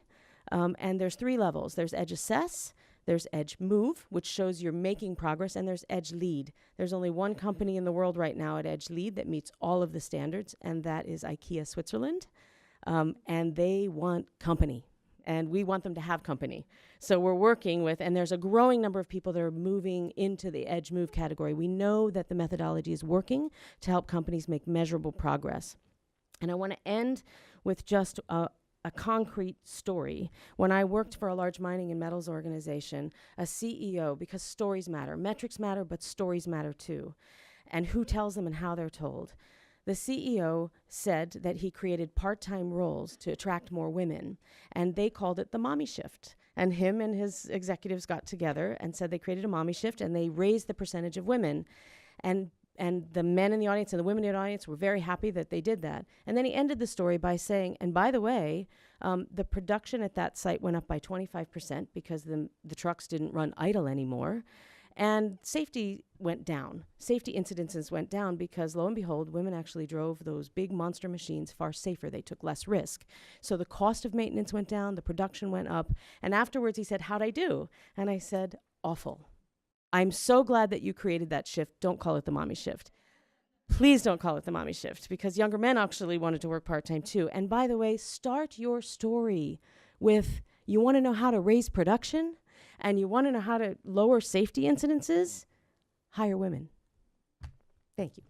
And there's 3 levels. There's EDGE Assess, there's EDGE Move, which shows you're making progress, and there's EDGE Lead. There's only one company in the world right now at EDGE Lead that meets all of the standards, and that is IKEA Switzerland. And they want company, and we want them to have company. So we're working with, and there's a growing number of people that are moving into the EDGE Move category. We know that the methodology is working to help companies make measurable progress. And I want to end with just a concrete story. When I worked for a large mining and metals organization, a CEO, because stories matter, metrics matter, but stories matter too, and who tells them and how they're told. The CEO said that he created part-time roles to attract more women, and they called it the mommy shift. And him and his executives got together and said they created a mommy shift, and they raised the percentage of women. And the men in the audience and the women in the audience were very happy that they did that. And then he ended the story by saying, and by the way, the production at that site went up by 25% because the trucks didn't run idle anymore. And safety went down. Safety incidences went down because, lo and behold, women actually drove those big monster machines far safer. They took less risk. So the cost of maintenance went down, the production went up. And afterwards he said, "How'd I do?" And I said, "Awful. I'm so glad that you created that shift. Don't call it the mommy shift. Please don't call it the mommy shift," because younger men actually wanted to work part-time too. And by the way, start your story with, you want to know how to raise production? And you want to know how to lower safety incidences? Hire women. Thank you.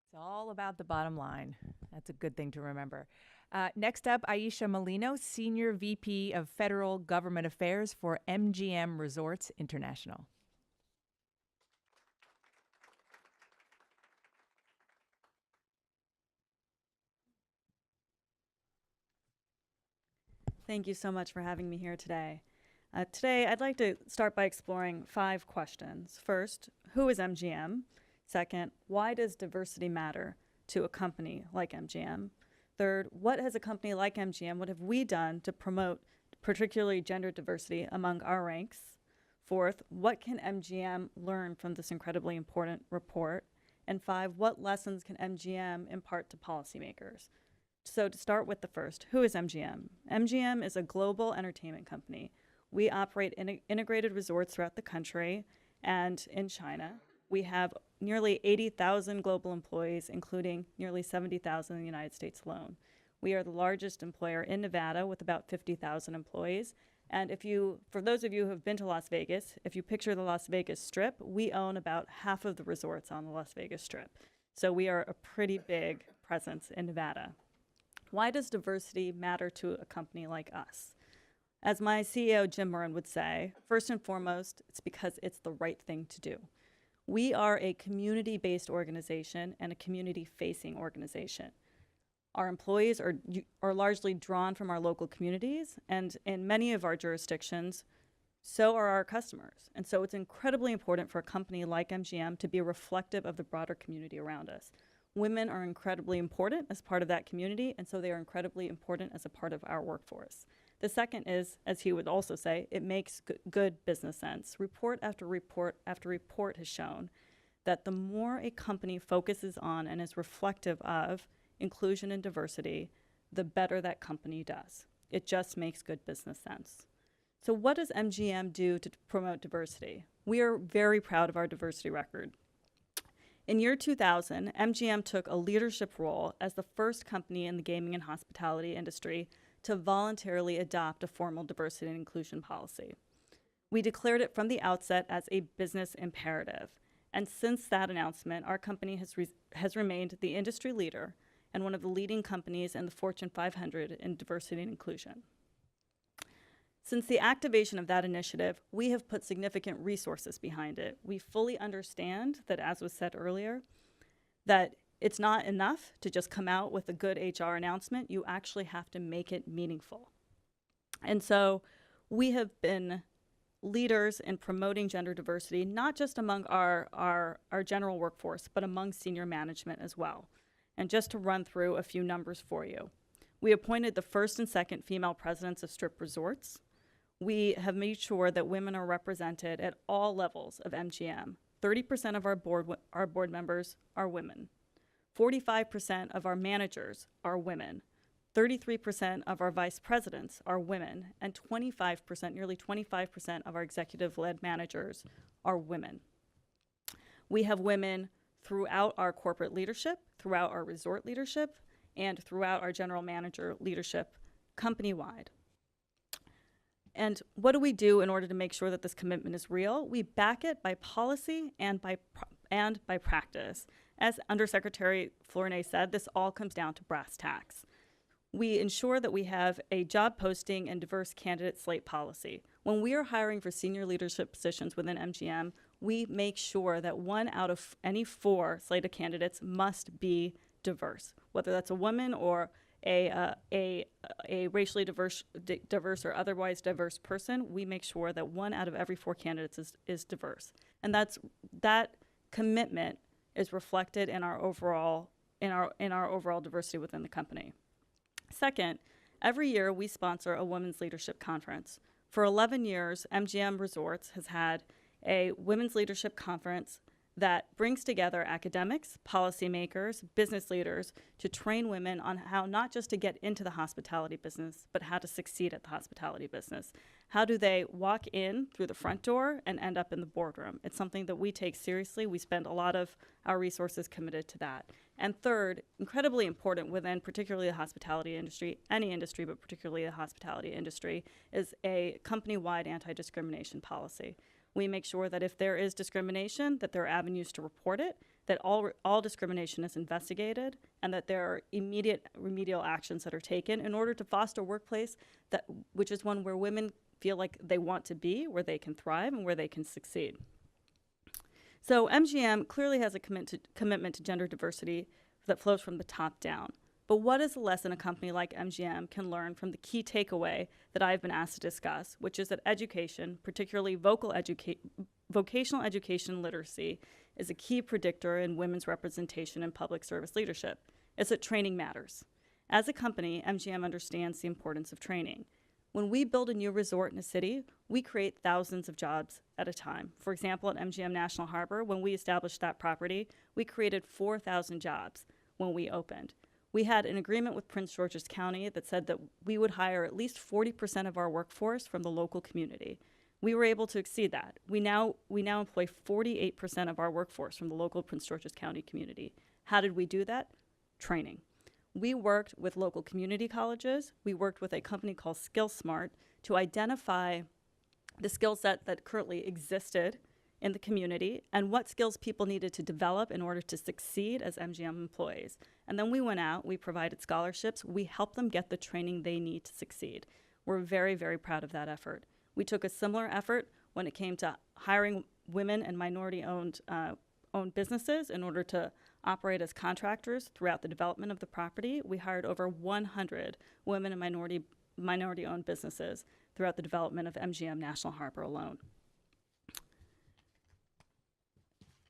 It's all about the bottom line. That's a good thing to remember. Next up, Aisha Molino, Senior VP of Federal Government Affairs for MGM Resorts International. Thank you so much for having me here today. Today, I'd like to start by exploring 5 questions. First, who is MGM? Second, why does diversity matter to a company like MGM? Third, what has a company like MGM, what have we done to promote particularly gender diversity among our ranks? Fourth, what can MGM learn from this incredibly important report? And 5, what lessons can MGM impart to policymakers? So to start with the first, who is MGM? MGM is a global entertainment company. We operate integrated resorts throughout the country and in China. We have nearly 80,000 global employees, including nearly 70,000 in the United States alone. We are the largest employer in Nevada with about 50,000 employees. And for those of you who have been to Las Vegas, if you picture the Las Vegas Strip, we own about half of the resorts on the Las Vegas Strip. So we are a pretty big presence in Nevada. Why does diversity matter to a company like us? As my CEO, Jim Murren, would say, first and foremost, it's because it's the right thing to do. We are a community-based organization and a community-facing organization. Our employees are largely drawn from our local communities, and in many of our jurisdictions, so are our customers. And so it's incredibly important for a company like MGM to be reflective of the broader community around us. Women are incredibly important as part of that community, and so they are incredibly important as a part of our workforce. The second is, as he would also say, it makes good business sense. Report after report after report has shown that the more a company focuses on and is reflective of inclusion and diversity, the better that company does. It just makes good business sense. So what does MGM do to promote diversity? We are very proud of our diversity record. In year 2000, MGM took a leadership role as the first company in the gaming and hospitality industry to voluntarily adopt a formal diversity and inclusion policy. We declared it from the outset as a business imperative. And since that announcement, our company has remained the industry leader and one of the leading companies in the Fortune 500 in diversity and inclusion. Since the activation of that initiative, we have put significant resources behind it. We fully understand that, as was said earlier, that it's not enough to just come out with a good HR announcement. You actually have to make it meaningful. And so we have been leaders in promoting gender diversity, not just among our general workforce, but among senior management as well. And just to run through a few numbers for you. We appointed the first and second female presidents of strip resorts. We have made sure that women are represented at all levels of MGM. 30% of our board members are women. 45% of our managers are women. 33% of our vice presidents are women, and 25%, nearly 25% of our executive-led managers are women. We have women throughout our corporate leadership, throughout our resort leadership, and throughout our general manager leadership company-wide. And what do we do in order to make sure that this commitment is real? We back it by policy and by practice. As Undersecretary Flournoy said, this all comes down to brass tacks. We ensure that we have a job posting and diverse candidate slate policy. When we are hiring for senior leadership positions within MGM, we make sure that 1 out of any 4 slated candidates must be diverse, whether that's a woman or a racially diverse or otherwise diverse person. We make sure that 1 out of every 4 candidates is diverse, and that commitment is reflected in our overall diversity within the company. Second, every year we sponsor a women's leadership conference. For 11 years, MGM Resorts has had a women's leadership conference that brings together academics, policymakers, business leaders to train women on how not just to get into the hospitality business, but how to succeed at the hospitality business. How do they walk in through the front door and end up in the boardroom? It's something that we take seriously. We spend a lot of our resources committed to that. And third, incredibly important within particularly the hospitality industry, any industry, but particularly the hospitality industry, is a company-wide anti-discrimination policy. We make sure that if there is discrimination, that there are avenues to report it, that all discrimination is investigated, and that there are immediate remedial actions that are taken in order to foster a workplace which is one where women feel like they want to be, where they can thrive, and where they can succeed. So MGM clearly has a commitment to gender diversity that flows from the top down. But what is the lesson a company like MGM can learn from the key takeaway that I've been asked to discuss, which is that education, particularly vocational education literacy, is a key predictor in women's representation in public service leadership. It's that training matters. As a company, MGM understands the importance of training. When we build a new resort in a city, we create thousands of jobs at a time. For example, at MGM National Harbor, when we established that property, we created 4,000 jobs when we opened. We had an agreement with Prince George's County that said that we would hire at least 40% of our workforce from the local community. We were able to exceed that. We now employ 48% of our workforce from the local Prince George's County community. How did we do that? Training. We worked with local community colleges. We worked with a company called SkillSmart to identify the skill set that currently existed in the community and what skills people needed to develop in order to succeed as MGM employees. And then we went out, we provided scholarships, we helped them get the training they need to succeed. We're very, very proud of that effort. We took a similar effort when it came to hiring women and minority-owned owned businesses in order to operate as contractors throughout the development of the property. We hired over 100 women and minority-owned businesses throughout the development of MGM National Harbor alone.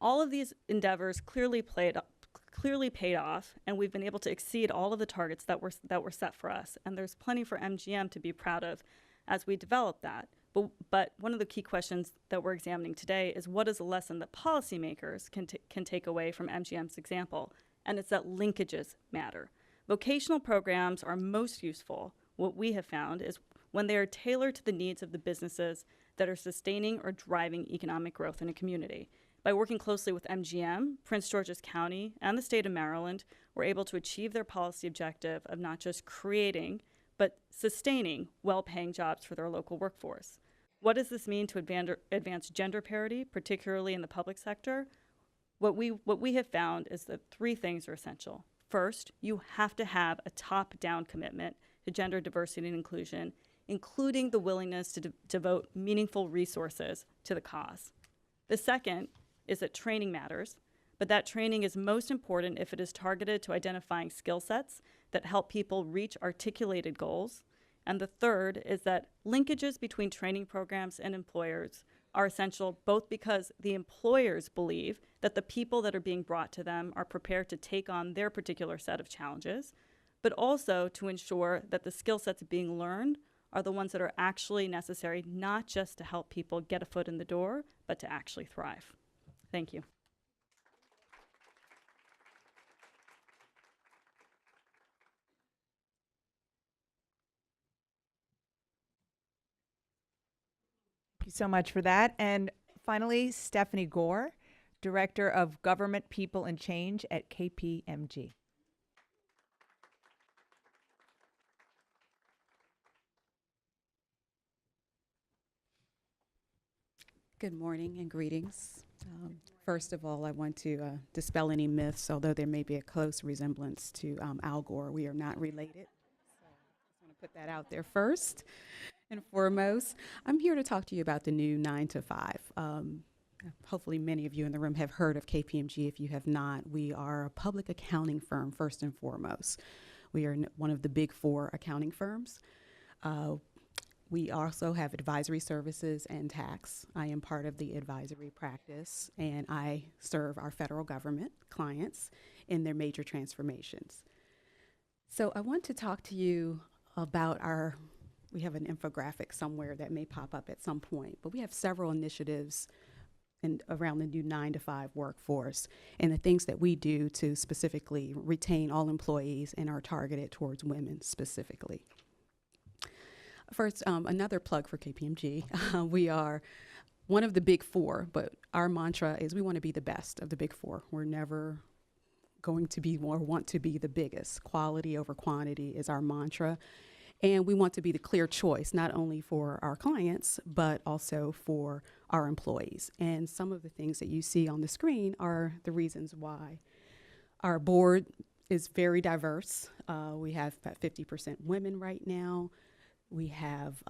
All of these endeavors clearly paid off, and we've been able to exceed all of the targets that were set for us. And there's plenty for MGM to be proud of as we develop that. But one of the key questions that we're examining today is, what is a lesson that policymakers can take away from MGM's example? And it's that linkages matter. Vocational programs are most useful, what we have found, is when they are tailored to the needs of the businesses that are sustaining or driving economic growth in a community. By working closely with MGM, Prince George's County, and the state of Maryland, we're able to achieve their policy objective of not just creating, but sustaining well-paying jobs for their local workforce. What does this mean to advance gender parity, particularly in the public sector? What we have found is that 3 things are essential. First, you have to have a top-down commitment to gender diversity and inclusion, including the willingness to devote meaningful resources to the cause. The second is that training matters, but that training is most important if it is targeted to identifying skill sets that help people reach articulated goals. And the third is that linkages between training programs and employers are essential, both because the employers believe that the people that are being brought to them are prepared to take on their particular set of challenges, but also to ensure that the skill sets being learned are the ones that are actually necessary, not just to help people get a foot in the door, but to actually thrive. Thank you. Thank you so much for that. And finally, Stephanie Gore, Director of Government, People, and Change at KPMG. Good morning and greetings. First of all, I want to dispel any myths, although there may be a close resemblance to Al Gore. We are not related. So I just want to put that out there first and foremost. I'm here to talk to you about the new 9 to 5. Hopefully many of you in the room have heard of KPMG. If you have not, we are a public accounting firm first and foremost. We are one of the big 4 accounting firms. We also have advisory services and tax. I am part of the advisory practice, and I serve our federal government clients in their major transformations. So I want to talk to you about we have an infographic somewhere that may pop up at some point, but we have several initiatives around the new 9 to 5 workforce and the things that we do to specifically retain all employees and are targeted towards women specifically. First, another plug for KPMG. We are one of the big 4, but our mantra is we want to be the best of the big 4. We're never going to be or want to be the biggest. Quality over quantity is our mantra. And we want to be the clear choice, not only for our clients, but also for our employees. And some of the things that you see on the screen are the reasons why. Our board is very diverse. We have about 50% women right now. We have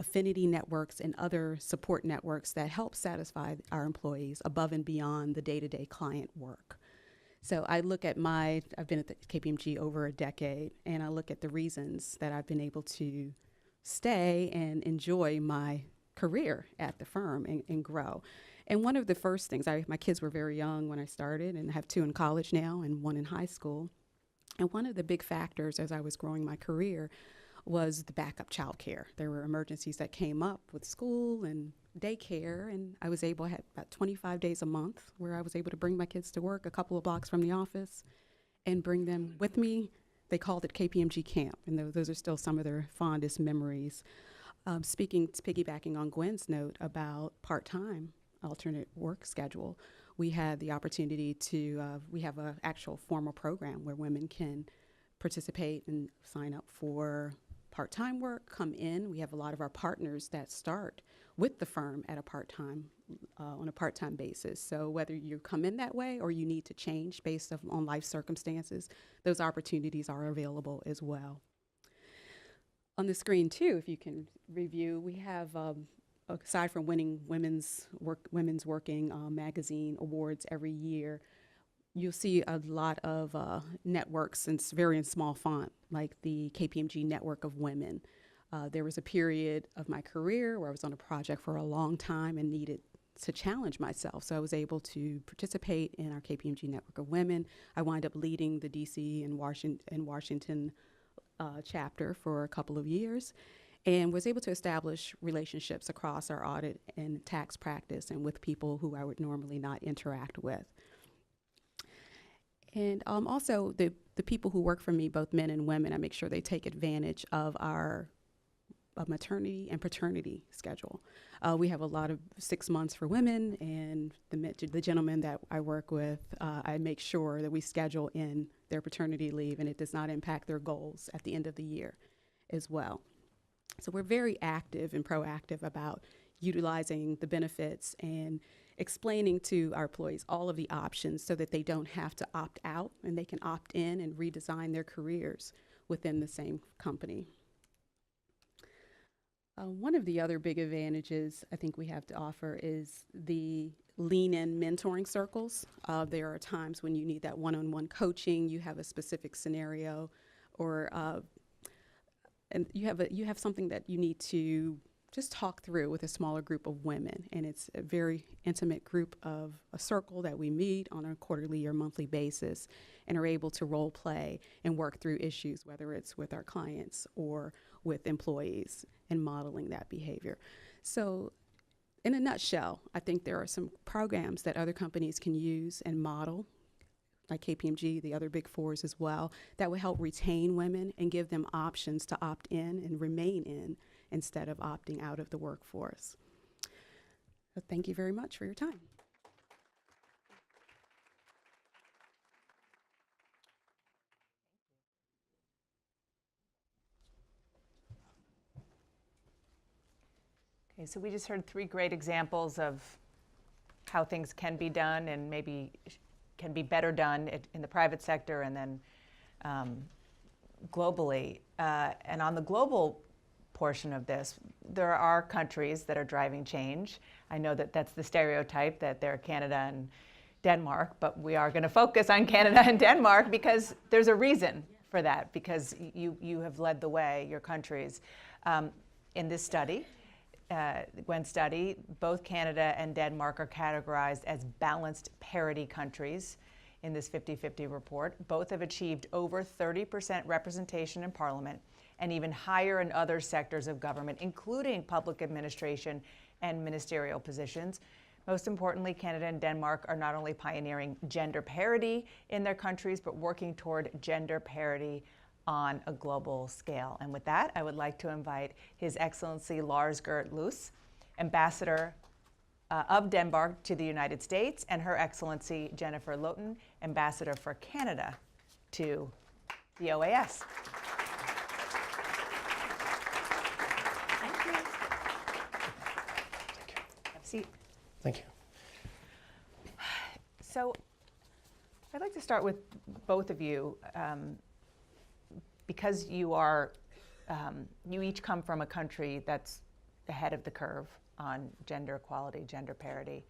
affinity networks and other support networks that help satisfy our employees above and beyond the day-to-day client work. So I look at I've been at the KPMG over a decade, and I look at the reasons that I've been able to stay and enjoy my career at the firm and grow. And one of the first things, my kids were very young when I started, and I have 2 in college now and 1 in high school. And one of the big factors as I was growing my career was the backup childcare. There were emergencies that came up with school and daycare, and I was able to have about 25 days a month where I was able to bring my kids to work a couple of blocks from the office and bring them with me. They called it KPMG Camp, and those are still some of their fondest memories. Piggybacking on Gwen's note about part-time alternate work schedule, we had the opportunity we have an actual formal program where women can participate and sign up for part-time work, come in. We have a lot of our partners that start with the firm at on a part-time basis. So whether you come in that way or you need to change based on life circumstances, those opportunities are available as well. On the screen too, if you can review, we have, aside from winning Women's Working magazine awards every year, you'll see a lot of networks, and it's very in small font, like the KPMG Network of Women. There was a period of my career where I was on a project for a long time and needed to challenge myself. So I was able to participate in our KPMG Network of Women. I wound up leading the DC and Washington chapter for a couple of years, and was able to establish relationships across our audit and tax practice and with people who I would normally not interact with. And also the people who work for me, both men and women, I make sure they take advantage of our maternity and paternity schedule. We have a lot of 6 months for women, and the gentlemen that I work with, I make sure that we schedule in their paternity leave, and it does not impact their goals at the end of the year as well. So we're very active and proactive about utilizing the benefits and explaining to our employees all of the options so that they don't have to opt out and they can opt in and redesign their careers within the same company. One of the other big advantages I think we have to offer is the lean-in mentoring circles. There are times when you need that one-on-one coaching, you have a specific scenario, or and you have something that you need to just talk through with a smaller group of women. And it's a very intimate group of a circle that we meet on a quarterly or monthly basis and are able to role play and work through issues, whether it's with our clients or with employees, and modeling that behavior. So in a nutshell, I think there are some programs that other companies can use and model, like KPMG, the other big fours as well, that will help retain women and give them options to opt in and remain in instead of opting out of the workforce. So thank you very much for your time. Okay, so we just heard 3 great examples of how things can be done and maybe can be better done in the private sector and then globally. And on the global portion of this, there are countries that are driving change. I know that that's the stereotype, that they're Canada and Denmark, but we are going to focus on Canada and Denmark because there's a reason for that, because you have led the way, your countries. In this study, Gwen's study, both Canada and Denmark are categorized as balanced parity countries in this 50-50 report. Both have achieved over 30% representation in Parliament and even higher in other sectors of government, including public administration and ministerial positions. Most importantly, Canada and Denmark are not only pioneering gender parity in their countries, but working toward gender parity on a global scale. And with that, I would like to invite His Excellency Lars Gert Loos, Ambassador of Denmark to the United States, and Her Excellency Jennifer Lowton, Ambassador for Canada to the OAS. Thank you. Have a seat. Thank you. So I'd like to start with both of you. Because you are, you each come from a country that's ahead of the curve on gender equality, gender parity,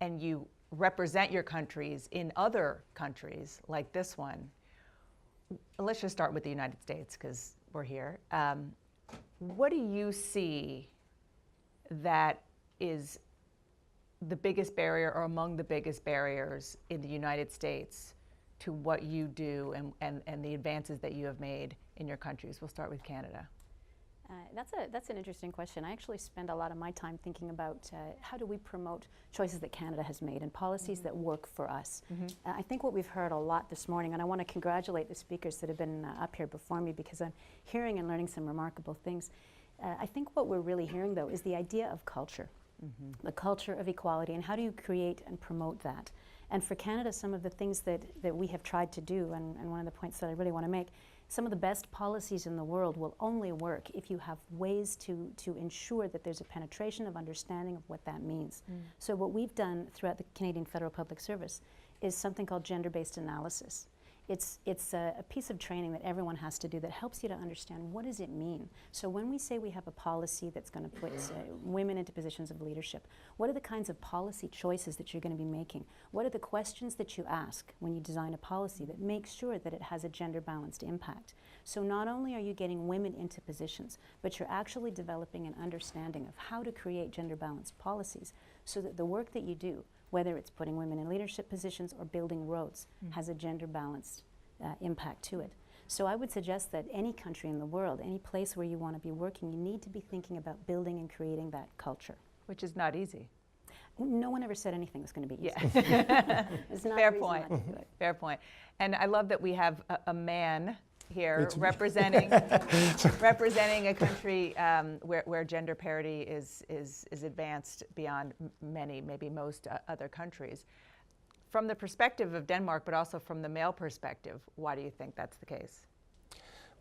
and you represent your countries in other countries like this one. Let's just start with the United States because we're here. What do you see that is the biggest barrier or among the biggest barriers in the United States to what you do and the advances that you have made in your countries? We'll start with Canada. That's an interesting question. I actually spend a lot of my time thinking about how do we promote choices that Canada has made and policies that work for us. I think what we've heard a lot this morning, and I want to congratulate the speakers that have been up here before me because I'm hearing and learning some remarkable things. I think what we're really hearing, though, is the idea of culture, the culture of equality, and how do you create and promote that? And for Canada, some of the things that we have tried to do, and one of the points that I really want to make, some of the best policies in the world will only work if you have ways to ensure that there's a penetration of understanding of what that means. So what we've done throughout the Canadian Federal Public Service is something called gender-based analysis. It's a piece of training that everyone has to do that helps you to understand what does it mean. So when we say we have a policy that's going to put women into positions of leadership, what are the kinds of policy choices that you're going to be making? What are the questions that you ask when you design a policy that makes sure that it has a gender-balanced impact? So not only are you getting women into positions, but you're actually developing an understanding of how to create gender-balanced policies so that the work that you do, whether it's putting women in leadership positions or building roads, has a gender-balanced impact to it. So I would suggest that any country in the world, any place where you want to be working, you need to be thinking about building and creating that culture. Which is not easy. No one ever said anything was going to be easy. Yeah. It's not Fair a reason point. not to do it. Fair point. And I love that we have a man here representing representing a country where gender parity is advanced beyond many, maybe most other countries. From the perspective of Denmark, but also from the male perspective, why do you think that's the case?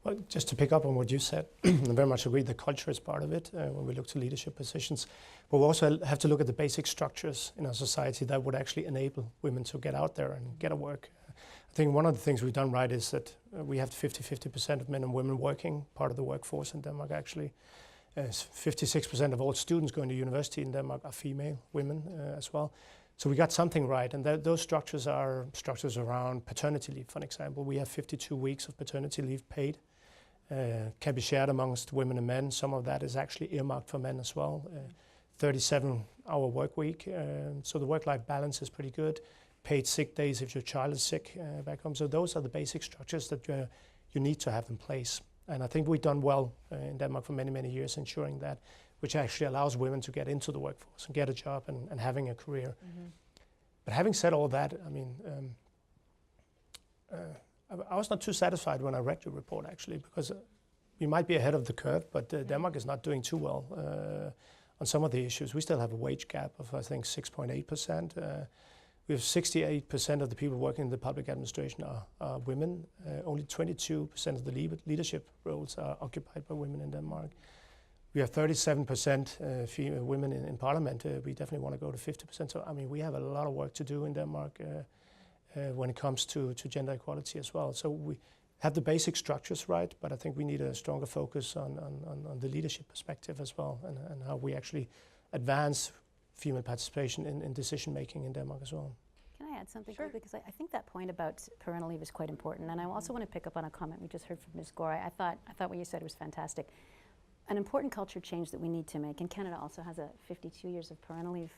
Well, just to pick up on what you said, I very much agree the culture is part of it when we look to leadership positions. But we also have to look at the basic structures in our society that would actually enable women to get out there and get a work. I think one of the things we've done right is that we have 50% of men and women working, part of the workforce in Denmark actually. 56% of all students going to university in Denmark are female women as well. So we got something right, and those structures are structures around paternity leave, for example. We have 52 weeks of paternity leave paid, can be shared amongst women and men. Some of that is actually earmarked for men as well. 37-hour work week, so the work-life balance is pretty good. Paid sick days if your child is sick back home. So those are the basic structures that you need to have in place. And I think we've done well in Denmark for many, many years ensuring that, which actually allows women to get into the workforce and get a job and having a career. Mm-hmm. But having said all that, I mean, I was not too satisfied when I read your report actually, because we might be ahead of the curve, but Denmark is not doing too well on some of the issues. We still have a wage gap of, I think, 6.8%. We have 68% of the people working in the public administration are women. Only 22% of the leadership roles are occupied by women in Denmark. We have 37% female women in parliament. We definitely want to go to 50%. So, I mean, we have a lot of work to do in Denmark when it comes to gender equality as well. So we have the basic structures right, but I think we need a stronger focus on the leadership perspective as well, and how we actually advance female participation in decision-making in Denmark as well. Can I add something? Sure. Because I think that point about parental leave is quite important, and I also want to pick up on a comment we just heard from Ms. Gore. I thought what you said was fantastic. An important culture change that we need to make, and Canada also has a 52 years of parental leave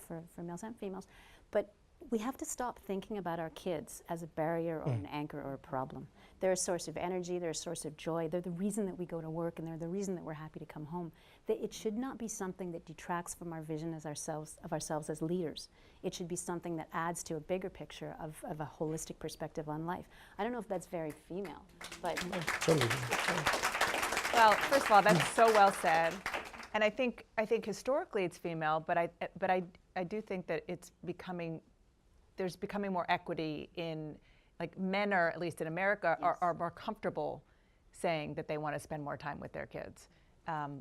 for males and females, but we have to stop thinking about our kids as a barrier or an anchor or a problem. They're a source of energy, they're a source of joy, they're the reason that we go to work, and they're the reason that we're happy to come home. That it should not be something that detracts from our vision as ourselves as leaders. It should be something that adds to a bigger picture of a holistic perspective on life. I don't know if that's very female, but... Totally. Well, first of all, that's so well said, and I think historically it's female, but I do think that there's becoming more equity in, like, men are, at least in America, Yes. are more comfortable saying that they want to spend more time with their kids,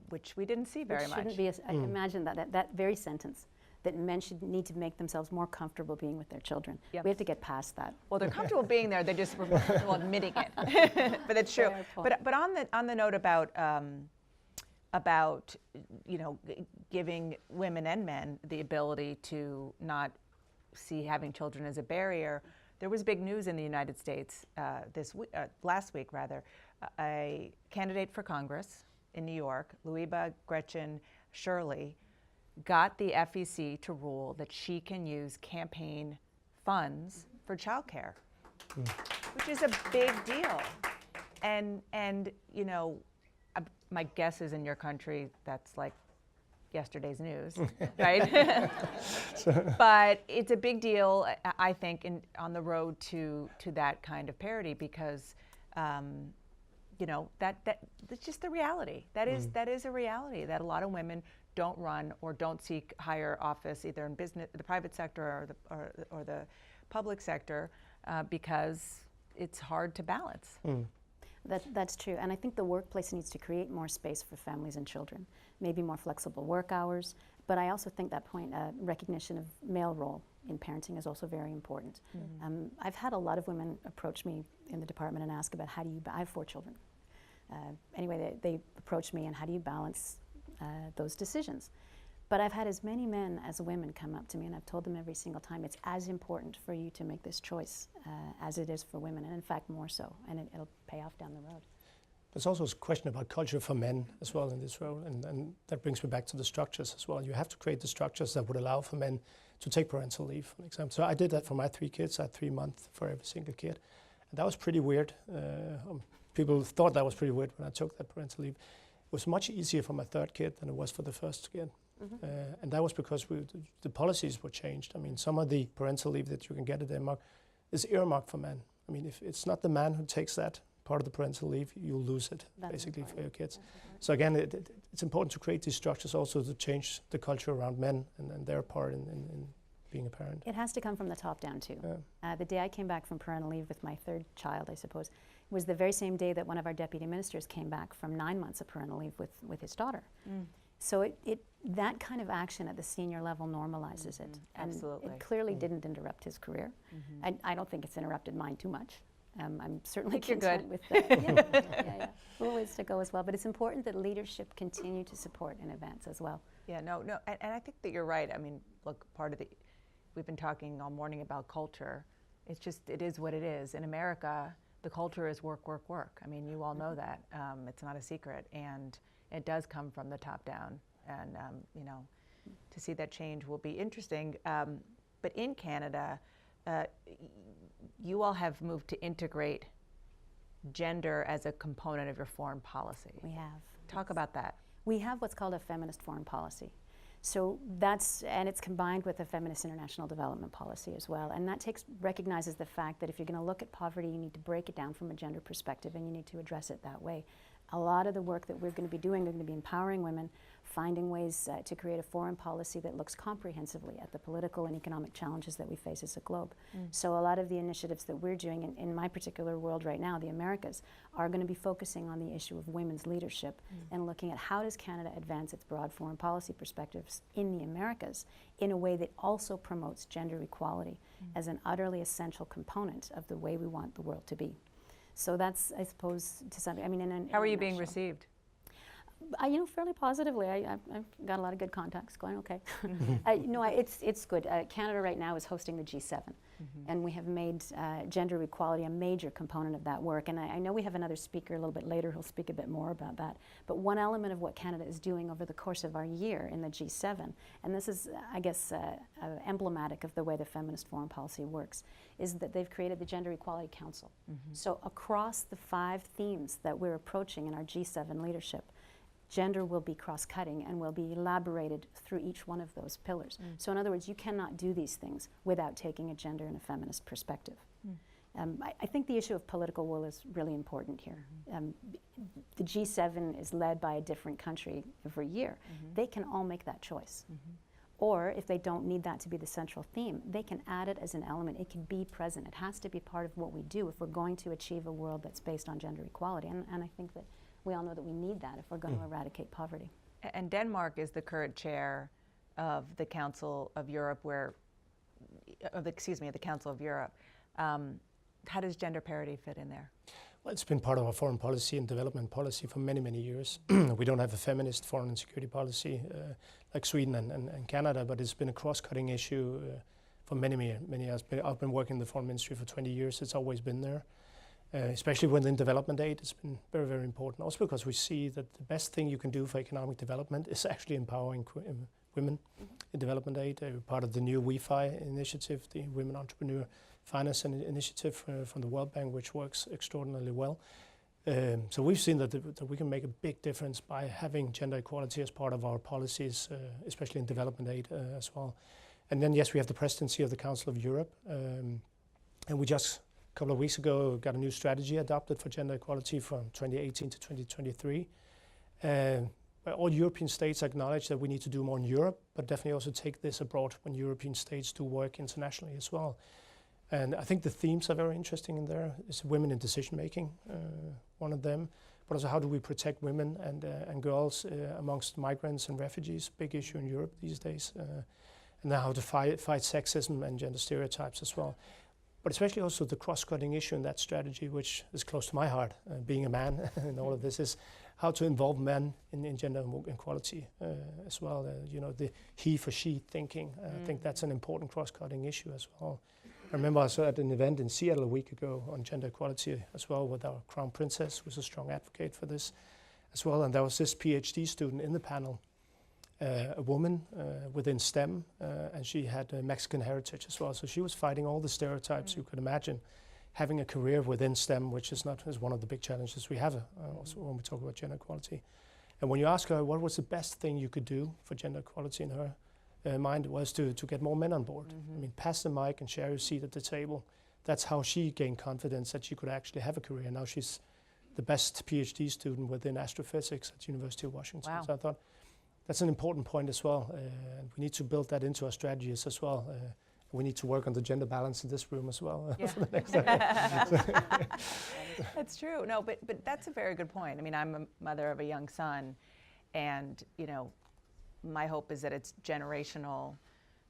which we didn't see very much. Shouldn't be. I imagine that very sentence, that men should need to make themselves more comfortable being with their children. Yep. We have to get past that. Well, they're comfortable being there. They just were comfortable admitting it. But it's true. Fair point. But on the note about giving women and men the ability to not see having children as a barrier, there was big news in the United States last week. A candidate for Congress in New York, Louisa Gretchen Shirley, got the FEC to rule that she can use campaign funds for childcare, which is a big deal. And my guess is in your country that's like yesterday's news, right? But it's a big deal, I think, on the road to that kind of parity, because that's just the reality. That is a reality, that a lot of women don't run or don't seek higher office, either in business, the private sector or the public sector, because it's hard to balance. That's true, and I think the workplace needs to create more space for families and children, maybe more flexible work hours, but I also think that point, recognition of male role in parenting is also very important. I've had a lot of women approach me in the department and ask about how do you, I have 4 children. Anyway, they approach me and how do you balance those decisions? But I've had as many men as women come up to me, and I've told them every single time it's as important for you to make this choice as it is for women, and in fact more so, and it'll pay off down the road. There's also a question about culture for men as well in this role, and that brings me back to the structures as well. You have to create the structures that would allow for men to take parental leave, for example. So I did that for my 3 kids. I had 3 months for every single kid, and that was pretty weird. People thought that was pretty weird when I took that parental leave. It was much easier for my 3rd kid than it was for the 1st kid. And that was because the policies were changed. I mean, some of the parental leave that you can get in Denmark is earmarked for men. I mean, if it's not the man who takes that part of the parental leave, you'll lose it, basically, for your kids. So again, it's important to create these structures also to change the culture around men and their part in being a parent. It has to come from the top down too. The day I came back from parental leave with my 3rd child, I suppose, was the very same day that one of our deputy ministers came back from 9 months of parental leave with his daughter. So that kind of action at the senior level normalizes it. And Absolutely. it clearly didn't interrupt his career. I don't think it's interrupted mine too much. I'm certainly you're content good. with that. Yeah. Little ways to go as well. But it's important that leadership continue to support and advance as well. Yeah, no, and I think that you're right. I mean, look, we've been talking all morning about culture. It's just, it is what it is. In America, the culture is work, work, work. I mean, you all know that. It's not a secret. And it does come from the top down. And, you know, to see that change will be interesting. But in Canada, you all have moved to integrate gender as a component of your foreign policy. We have. Talk about that. We have what's called a feminist foreign policy. So and it's combined with a feminist international development policy as well. And that recognizes the fact that if you're going to look at poverty, you need to break it down from a gender perspective, and you need to address it that way. A lot of the work that we're going to be doing, we're going to be empowering women, finding ways to create a foreign policy that looks comprehensively at the political and economic challenges that we face as a globe. So a lot of the initiatives that we're doing in my particular world right now, the Americas, are going to be focusing on the issue of women's leadership and looking at how does Canada advance its broad foreign policy perspectives in the Americas in a way that also promotes gender equality as an utterly essential component of the way we want the world to be. So that's, I suppose, to some, I mean, How are you being received? You know, fairly positively. I've got a lot of good contacts going. Okay, it's good. Canada right now is hosting the G7, and we have made gender equality a major component of that work. And I know we have another speaker a little bit later who'll speak a bit more about that. But one element of what Canada is doing over the course of our year in the G7, and this is, I guess, emblematic of the way the feminist foreign policy works, is that they've created the Gender Equality Council. So across the 5 themes that we're approaching in our G7 leadership, gender will be cross-cutting and will be elaborated through each one of those pillars. So in other words, you cannot do these things without taking a gender and a feminist perspective. I think the issue of political will is really important here. The G7 is led by a different country every year. They can all make that choice. Or if they don't need that to be the central theme, they can add it as an element. It can be present. It has to be part of what we do if we're going to achieve a world that's based on gender equality. And I think that we all know that we need that if we're going to eradicate poverty. And Denmark is the current chair of the Council of Europe, the Council of Europe. How does gender parity fit in there? Well, it's been part of our foreign policy and development policy for many, many years. We don't have a feminist foreign and security policy like Sweden and Canada, but it's been a cross-cutting issue for many years. I've been working in the foreign ministry for 20 years. It's always been there. Especially within development aid, it's been very, very important. Also because we see that the best thing you can do for economic development is actually empowering women in development aid. Part of the new WeFi initiative, the Women Entrepreneur Finance Initiative from the World Bank, which works extraordinarily well. So we've seen that we can make a big difference by having gender equality as part of our policies, especially in development aid as well. And then, yes, we have the presidency of the Council of Europe. And we just a couple of weeks ago got a new strategy adopted for gender equality from 2018 to 2023. All European states acknowledge that we need to do more in Europe, but definitely also take this abroad when European states do work internationally as well. And I think the themes are very interesting in there. It's women in decision making, one of them, but also how do we protect women and girls amongst migrants and refugees, big issue in Europe these days. and then how to fight sexism and gender stereotypes as well. But especially also the cross-cutting issue in that strategy, which is close to my heart, being a man in all of this, is how to involve men in gender equality as well. The he for she thinking. I think that's an important cross-cutting issue as well. I remember I was at an event in Seattle a week ago on gender equality as well with our Crown Princess, who's a strong advocate for this as well. And there was this PhD student in the panel, a woman within STEM, and she had Mexican heritage as well. So she was fighting all the stereotypes you could imagine, having a career within STEM, which is one of the big challenges we have also when we talk about gender equality. And when you ask her what was the best thing you could do for gender equality in her mind, was to get more men on board. I mean, pass the mic and share your seat at the table. That's how she gained confidence that she could actually have a career. Now she's the best PhD student within astrophysics at the University of Washington. Wow. So I thought, that's an important point as well, and we need to build that into our strategies as well. We need to work on the gender balance in this room as well for the next time. That's true. No, but that's a very good point. I mean, I'm a mother of a young son, and my hope is that it's generational.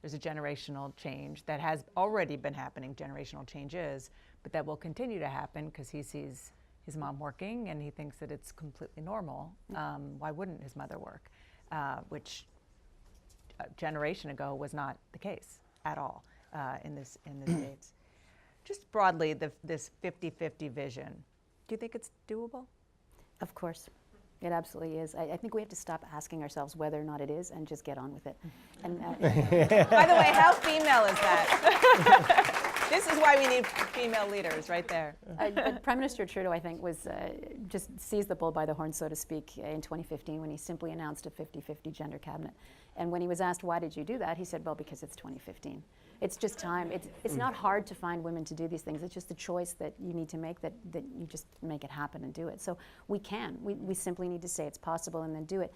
There's a generational change that has already been happening. Generational changes, but that will continue to happen because he sees his mom working and he thinks that it's completely normal. Why wouldn't his mother work? Which a generation ago was not the case at all in the States. Just broadly, this 50-50 vision, do you think it's doable? Of course. It absolutely is. I think we have to stop asking ourselves whether or not it is and just get on with it. And, by the way, how female is that? This is why we need female leaders right there. But Prime Minister Trudeau, I think, was just seized the bull by the horn, so to speak, in 2015 when he simply announced a 50-50 gender cabinet. And when he was asked, why did you do that? He said, well, because it's 2015. It's just time. It's not hard to find women to do these things. It's just a choice that you need to make, that you just make it happen and do it. So we can. We simply need to say it's possible and then do it.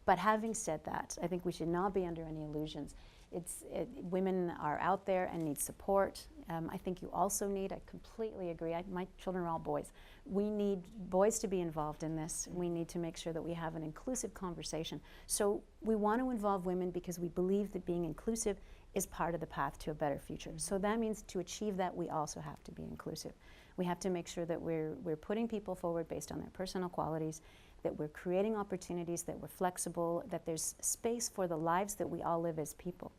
But having said that, I think we should not be under any illusions. Women are out there and need support. I think you also need, I completely agree, my children are all boys. We need boys to be involved in this. We need to make sure that we have an inclusive conversation. So we want to involve women because we believe that being inclusive is part of the path to a better future. So that means to achieve that, we also have to be inclusive. We have to make sure that we're putting people forward based on their personal qualities, that we're creating opportunities, that we're flexible, that there's space for the lives that we all live as people.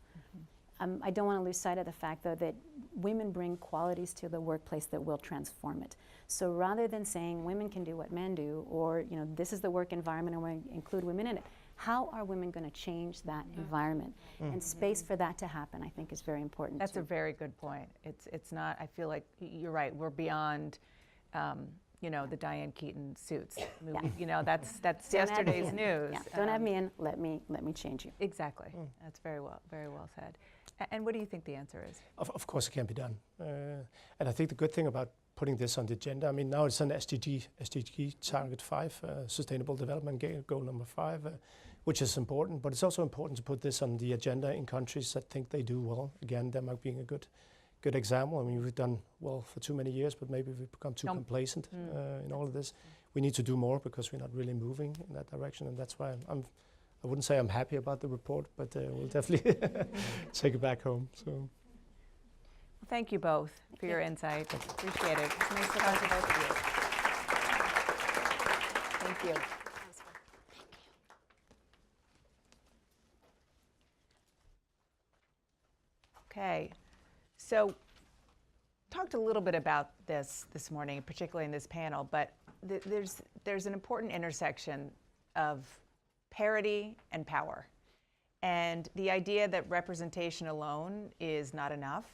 I don't want to lose sight of the fact, though, that women bring qualities to the workplace that will transform it. So rather than saying women can do what men do, or this is the work environment and we include women in it, how are women going to change that environment? And space for that to happen, I think, is very important. That's a very good point. It's not. I feel like you're right. We're beyond. The Diane Keaton suits movie. That's yesterday's news. Yeah. Don't have me in. Let me change you. Exactly. That's very well said. And what do you think the answer is? Of course, it can be done. And I think the good thing about putting this on the agenda, I mean, now it's an SDG target 5, Sustainable Development Goal number 5, which is important. But it's also important to put this on the agenda in countries that think they do well. Again, Denmark being a good example. I mean, we've done well for too many years, but maybe we've become too complacent in all of this. We need to do more because we're not really moving in that direction, and that's why I wouldn't say I'm happy about the report, but we'll definitely take it back home. So, well, thank you both for your insight. Appreciate it. It's nice to talk to both of you. Thank you. Okay. So, talked a little bit about this morning, particularly in this panel, but there's an important intersection of parity and power. And the idea that representation alone is not enough,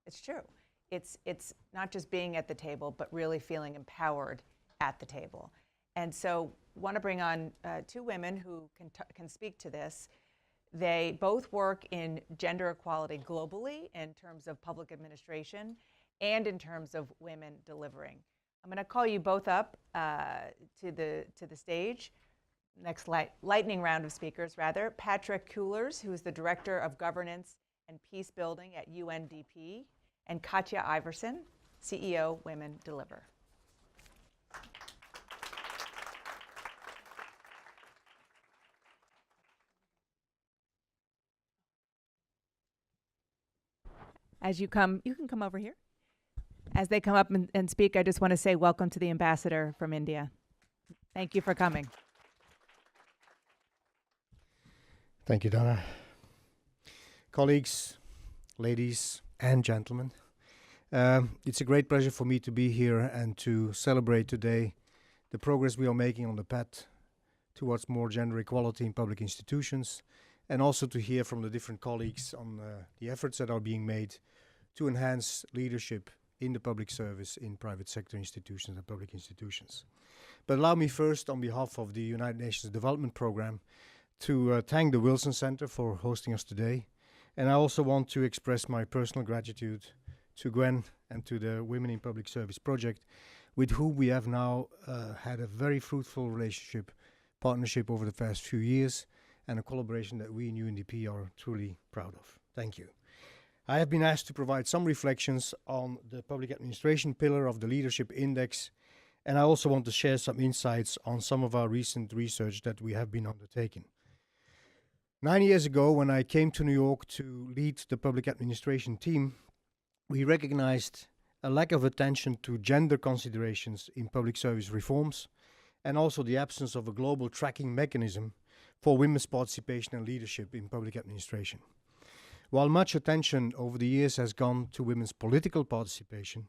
it's true. It's not just being at the table, but really feeling empowered at the table. And so, want to bring on 2 women who can speak to this. They both work in gender equality globally in terms of public administration and in terms of women delivering. I'm going to call you both up to the stage. Next lightning round of speakers, rather. Patrick Kuhlers, who is the Director of Governance and Peace Building at UNDP, and Katja Iverson, CEO, Women Deliver. As you can come over here. As they come up and speak, I just want to say welcome to the ambassador from India. Thank you for coming. Thank you, Donna. Colleagues, ladies and gentlemen, it's a great pleasure for me to be here and to celebrate today the progress we are making on the path towards more gender equality in public institutions, and also to hear from the different colleagues on the efforts that are being made to enhance leadership in the public service in private sector institutions and public institutions. But allow me first, on behalf of the United Nations Development Programme, to thank the Wilson Center for hosting us today. And I also want to express my personal gratitude to Gwen and to the Women in Public Service Project, with whom we have now had a very fruitful partnership over the past few years, and a collaboration that we in UNDP are truly proud of. Thank you. I have been asked to provide some reflections on the public administration pillar of the Leadership Index, and I also want to share some insights on some of our recent research that we have been undertaking. 9 years ago, when I came to New York to lead the public administration team, we recognized a lack of attention to gender considerations in public service reforms, and also the absence of a global tracking mechanism for women's participation and leadership in public administration. While much attention over the years has gone to women's political participation,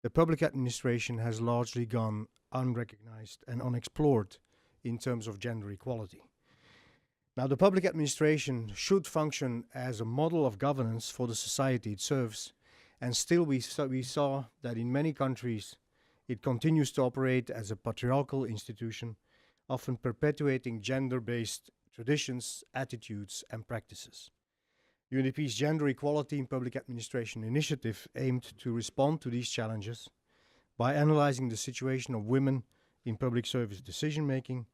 the public administration has largely gone unrecognized and unexplored in terms of gender equality. Now, the public administration should function as a model of governance for the society it serves, and still we saw that in many countries it continues to operate as a patriarchal institution, often perpetuating gender-based traditions, attitudes, and practices. UNDP's Gender Equality in Public Administration initiative aimed to respond to these challenges by analyzing the situation of women in public service decision-making,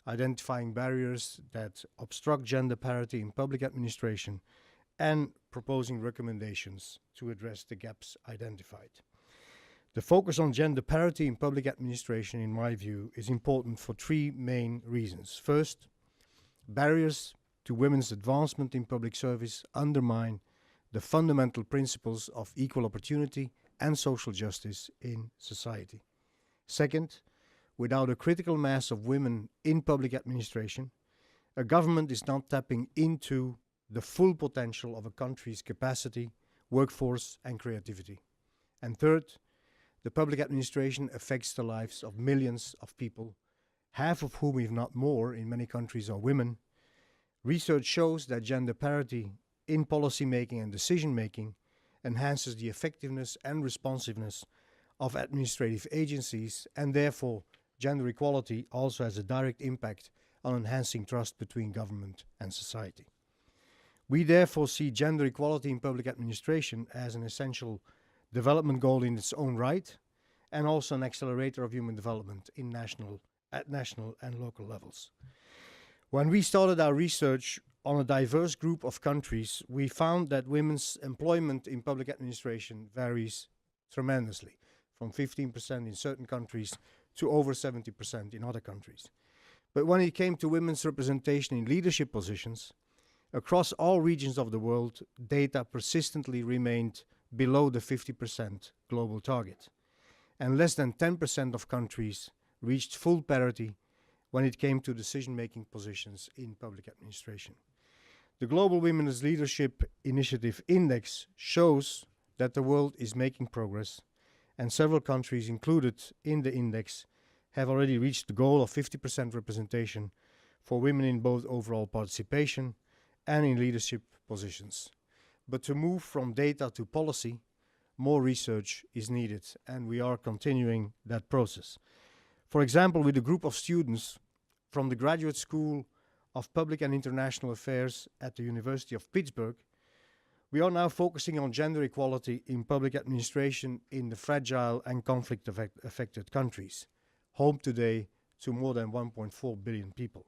identifying barriers that obstruct gender parity in public administration, and proposing recommendations to address the gaps identified. The focus on gender parity in public administration, in my view, is important for three main reasons. First, barriers to women's advancement in public service undermine the fundamental principles of equal opportunity and social justice in society. Second, without a critical mass of women in public administration, a government is not tapping into the full potential of a country's capacity, workforce, and creativity. And third, the public administration affects the lives of millions of people, half of whom, if not more, in many countries are women. Research shows that gender parity in policy making and decision making enhances the effectiveness and responsiveness of administrative agencies, and therefore gender equality also has a direct impact on enhancing trust between government and society. We therefore see gender equality in public administration as an essential development goal in its own right, and also an accelerator of human development at national and local levels. When we started our research on a diverse group of countries, we found that women's employment in public administration varies tremendously, from 15% in certain countries to over 70% in other countries. But when it came to women's representation in leadership positions, across all regions of the world, data persistently remained below the 50% global target. And less than 10% of countries reached full parity when it came to decision-making positions in public administration. The Global Women's Leadership Initiative Index shows that the world is making progress, and several countries included in the index have already reached the goal of 50% representation for women in both overall participation and in leadership positions. But to move from data to policy, more research is needed, and we are continuing that process. For example, with a group of students from the Graduate School of Public and International Affairs at the University of Pittsburgh, we are now focusing on gender equality in public administration in the fragile and conflict-affected countries, home today to more than 1.4 billion people.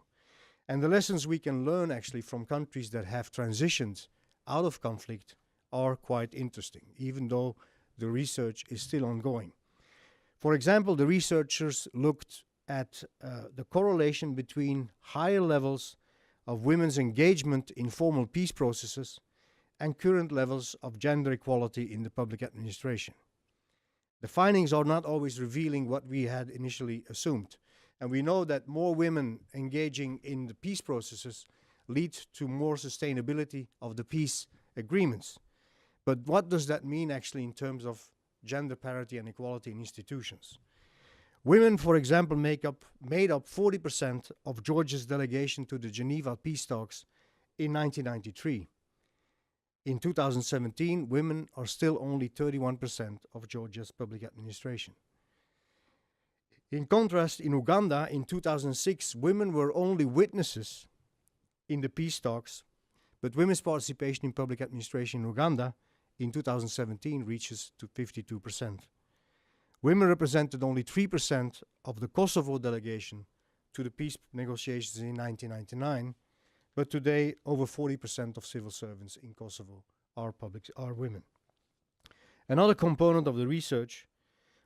And the lessons we can learn actually from countries that have transitioned out of conflict are quite interesting, even though the research is still ongoing. For example, the researchers looked at the correlation between higher levels of women's engagement in formal peace processes and current levels of gender equality in the public administration. The findings are not always revealing what we had initially assumed, and we know that more women engaging in the peace processes lead to more sustainability of the peace agreements. But what does that mean actually in terms of gender parity and equality in institutions? Women, for example, made up 40% of Georgia's delegation to the Geneva peace talks in 1993. In 2017, women are still only 31% of Georgia's public administration. In contrast, in Uganda, in 2006, women were only witnesses in the peace talks, but women's participation in public administration in Uganda in 2017 reaches to 52%. Women represented only 3% of the Kosovo delegation to the peace negotiations in 1999, but today over 40% of civil servants in Kosovo are women. Another component of the research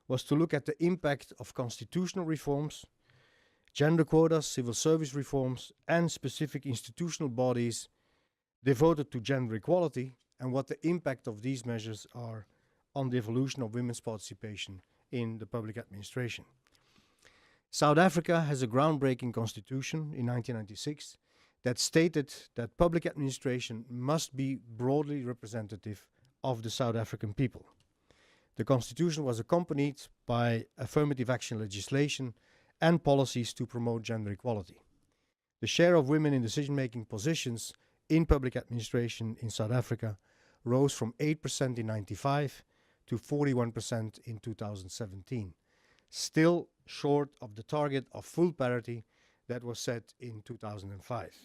was to look at the impact of constitutional reforms, gender quotas, civil service reforms, and specific institutional bodies devoted to gender equality, and what the impact of these measures are on the evolution of women's participation in the public administration. South Africa has a groundbreaking constitution in 1996 that stated that public administration must be broadly representative of the South African people. The constitution was accompanied by affirmative action legislation and policies to promote gender equality. The share of women in decision-making positions in public administration in South Africa rose from 8% in 1995 to 41% in 2017, still short of the target of full parity that was set in 2005.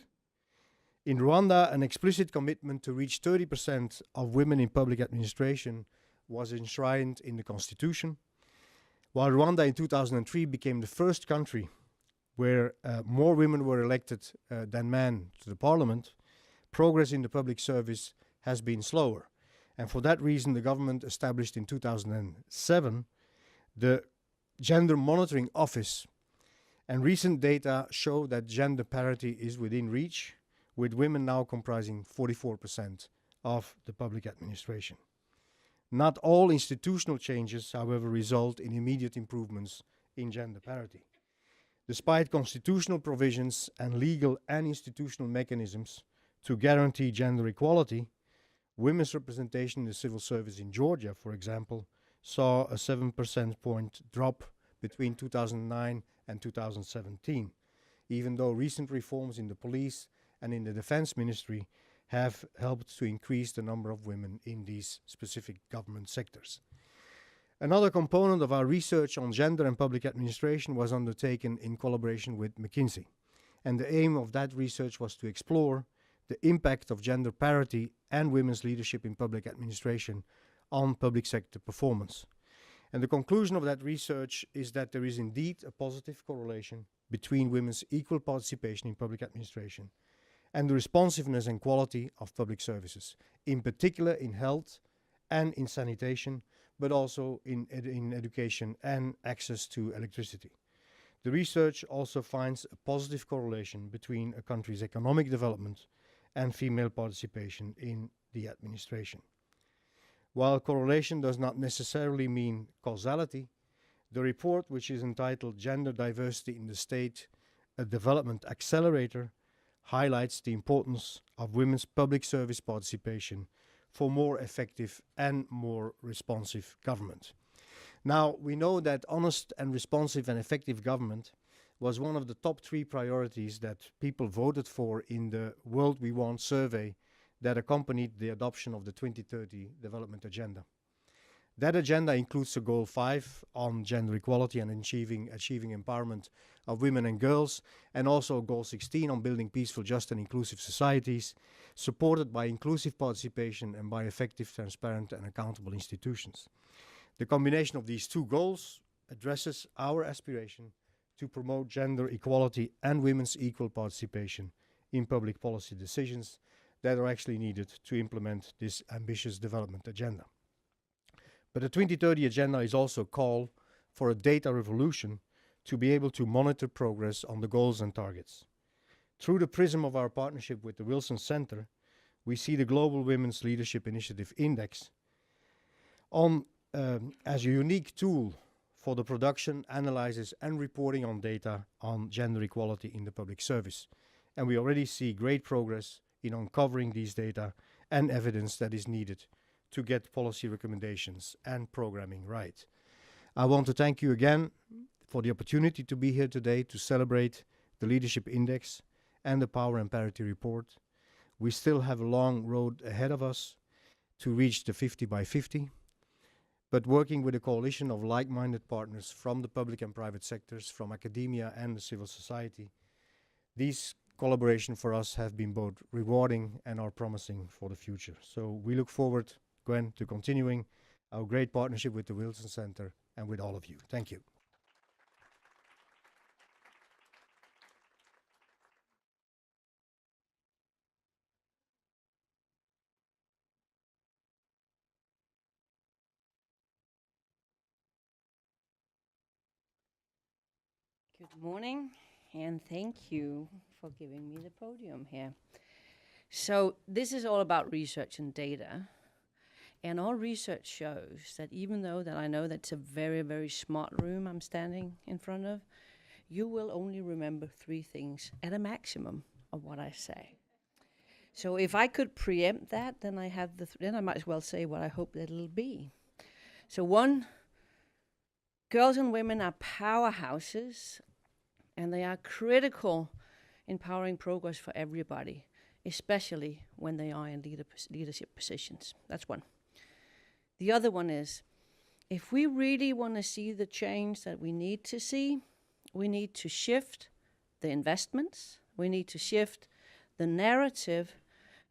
In Rwanda, an explicit commitment to reach 30% of women in public administration was enshrined in the constitution, while Rwanda in 2003 became the first country where more women were elected than men to the parliament. Progress in the public service has been slower. And for that reason, the government established in 2007 the Gender Monitoring Office. And recent data show that gender parity is within reach, with women now comprising 44% of the public administration. Not all institutional changes, however, result in immediate improvements in gender parity. Despite constitutional provisions and legal and institutional mechanisms to guarantee gender equality, women's representation in the civil service in Georgia, for example, saw a 7 percentage point drop between 2009 and 2017, even though recent reforms in the police and in the defense ministry have helped to increase the number of women in these specific government sectors. Another component of our research on gender and public administration was undertaken in collaboration with McKinsey. And the aim of that research was to explore the impact of gender parity and women's leadership in public administration on public sector performance. And the conclusion of that research is that there is indeed a positive correlation between women's equal participation in public administration and the responsiveness and quality of public services, in particular in health and in sanitation, but also in education and access to electricity. The research also finds a positive correlation between a country's economic development and female participation in the administration. While correlation does not necessarily mean causality, the report, which is entitled Gender Diversity in the State, a Development Accelerator, highlights the importance of women's public service participation for more effective and more responsive government. Now, we know that honest and responsive and effective government was one of the top 3 priorities that people voted for in the World We Want survey that accompanied the adoption of the 2030 Development Agenda. That agenda includes a Goal 5 on gender equality and achieving empowerment of women and girls, and also Goal 16 on building peaceful, just and inclusive societies, supported by inclusive participation and by effective, transparent and accountable institutions. The combination of these 2 goals addresses our aspiration to promote gender equality and women's equal participation in public policy decisions that are actually needed to implement this ambitious development agenda. But the 2030 agenda is also a call for a data revolution to be able to monitor progress on the goals and targets. Through the prism of our partnership with the Wilson Center, we see the Global Women's Leadership Initiative Index on as a unique tool for the production, analysis, and reporting on data on gender equality in the public service. And we already see great progress in uncovering these data and evidence that is needed to get policy recommendations and programming right. I want to thank you again for the opportunity to be here today to celebrate the Leadership Index and the Power and Parity Report. We still have a long road ahead of us to reach the 50 by 50, but working with a coalition of like-minded partners from the public and private sectors, from academia and the civil society, these collaboration for us have been both rewarding and are promising for the future. So we look forward, Gwen, to continuing our great partnership with the Wilson Center and with all of you. Thank you. Good morning, and thank you for giving me the podium here. So this is all about research and data, and all research shows that even though that I know that's a very, very smart room I'm standing in front of, you will only remember 3 things at a maximum of what I say. So if I could preempt that, then I have then I might as well say what I hope that it'll be. So 1, girls and women are powerhouses, and they are critical in powering progress for everybody, especially when they are in leadership positions. That's 1. The other one is, if we really want to see the change that we need to see, we need to shift the investments, we need to shift the narrative,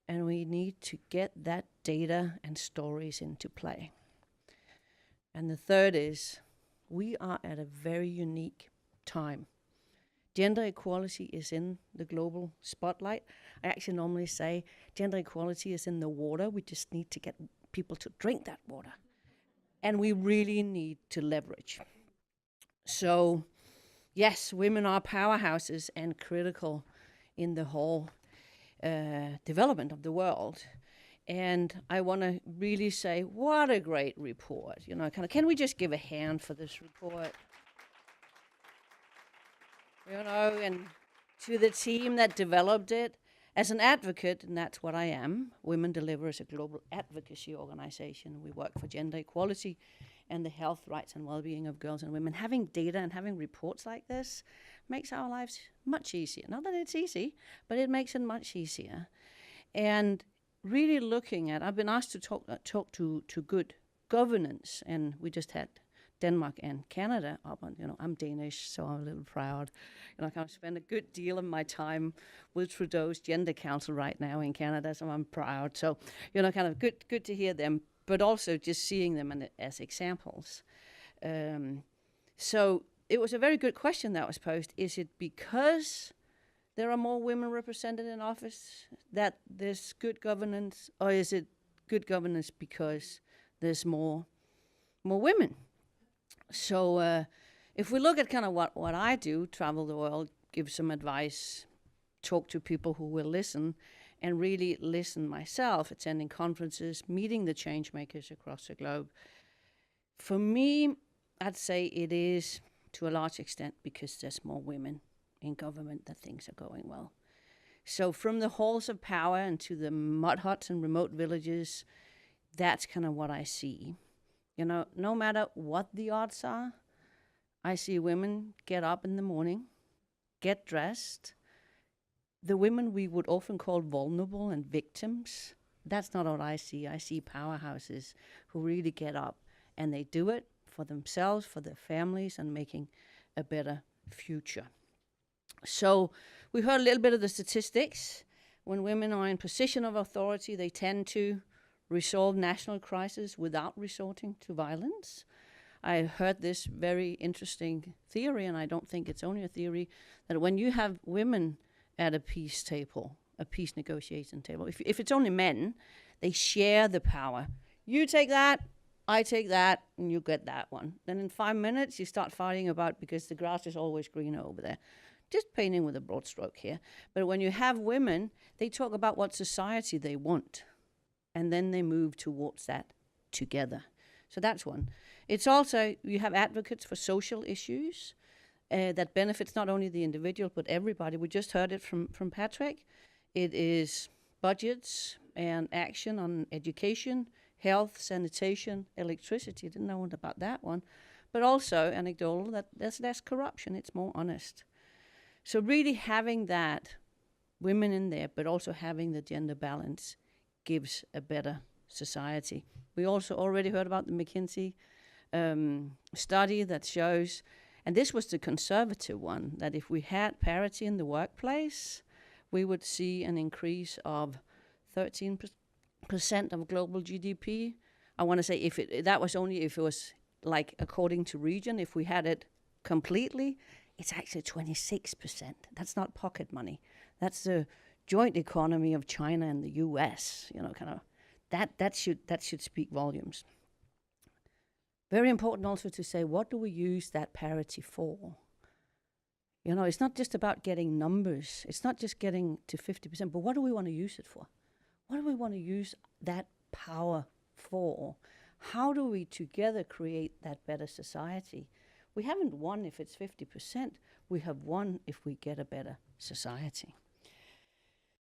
and we need to get that data and stories into play. And the third is, we are at a very unique time. Gender equality is in the global spotlight. I actually normally say gender equality is in the water. We just need to get people to drink that water. And we really need to leverage. So, yes, women are powerhouses and critical in the whole development of the world. And I want to really say, what a great report. You know, can we just give a hand for this report? You know, and to the team that developed it, as an advocate, and that's what I am, Women Deliver is a global advocacy organization. We work for gender equality and the health, rights, and well-being of girls and women. Having data and having reports like this makes our lives much easier. Not that it's easy, but it makes it much easier. And really looking at, I've been asked to talk to good governance, and we just had Denmark and Canada up on, you know, I'm Danish, so I'm a little proud. You know, I kind of spend a good deal of my time with Trudeau's Gender Council right now in Canada, so I'm proud. So, you know, kind of good to hear them, but also just seeing them as examples. So it was a very good question that was posed. Is it because there are more women represented in office that there's good governance, or is it good governance because there's more women? So if we look at kind of what I do, travel the world, give some advice, talk to people who will listen, and really listen myself, attending conferences, meeting the change makers across the globe. For me, I'd say it is, to a large extent, because there's more women in government that things are going well. So from the halls of power and to the mud huts and remote villages, that's kind of what I see. You know, no matter what the odds are, I see women get up in the morning, get dressed. The women we would often call vulnerable and victims, that's not what I see. I see powerhouses who really get up, and they do it for themselves, for their families, and making a better future. So we heard a little bit of the statistics. When women are in position of authority, they tend to resolve national crises without resorting to violence. I heard this very interesting theory, and I don't think it's only a theory, that when you have women at a peace table, a peace negotiation table, if it's only men, they share the power. You take that, I take that, and you get that one. Then in 5 minutes, you start fighting about, because the grass is always greener over there. just painting with a broad stroke here. But when you have women, they talk about what society they want, and then they move towards that together. So that's one. It's also, you have advocates for social issues that benefits not only the individual, but everybody. We just heard it from Patrick. It is budgets and action on education, health, sanitation, electricity. Didn't know about that one. But also, anecdotal, that there's less corruption. It's more honest. So really having that, women in there, but also having the gender balance gives a better society. We also already heard about the McKinsey study that shows, and this was the conservative one, that if we had parity in the workplace, we would see an increase of 13% of global GDP. I want to say that was only if it was like according to region. If we had it completely, it's actually 26%. That's not pocket money. That's the joint economy of China and the US, kind of. That should speak volumes. Very important also to say, what do we use that parity for? It's not just about getting numbers. It's not just getting to 50%, but what do we want to use it for? What do we want to use that power for? How do we together create that better society? We haven't won if it's 50%. We have won if we get a better society.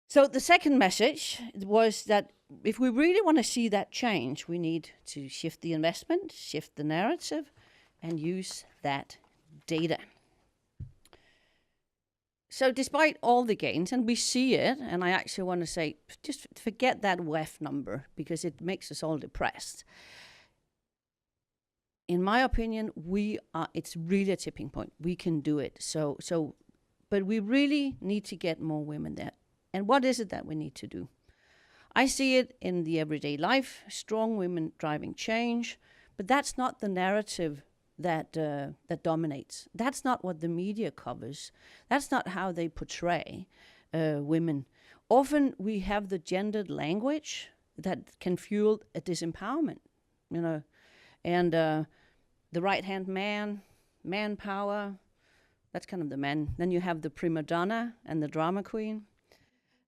So the second message was that if we really want to see that change, we need to shift the investment, shift the narrative, and use that data. So despite all the gains, and we see it, and I actually want to say, just forget that WEF number, because it makes us all depressed. In my opinion, it's really a tipping point. We can do it. But we really need to get more women there. And what is it that we need to do? I see it in the everyday life, strong women driving change, but that's not the narrative that dominates. That's not what the media covers. That's not how they portray women. Often we have the gendered language that can fuel a disempowerment, and the right-hand man power, that's kind of the man. Then you have the prima donna and the drama queen.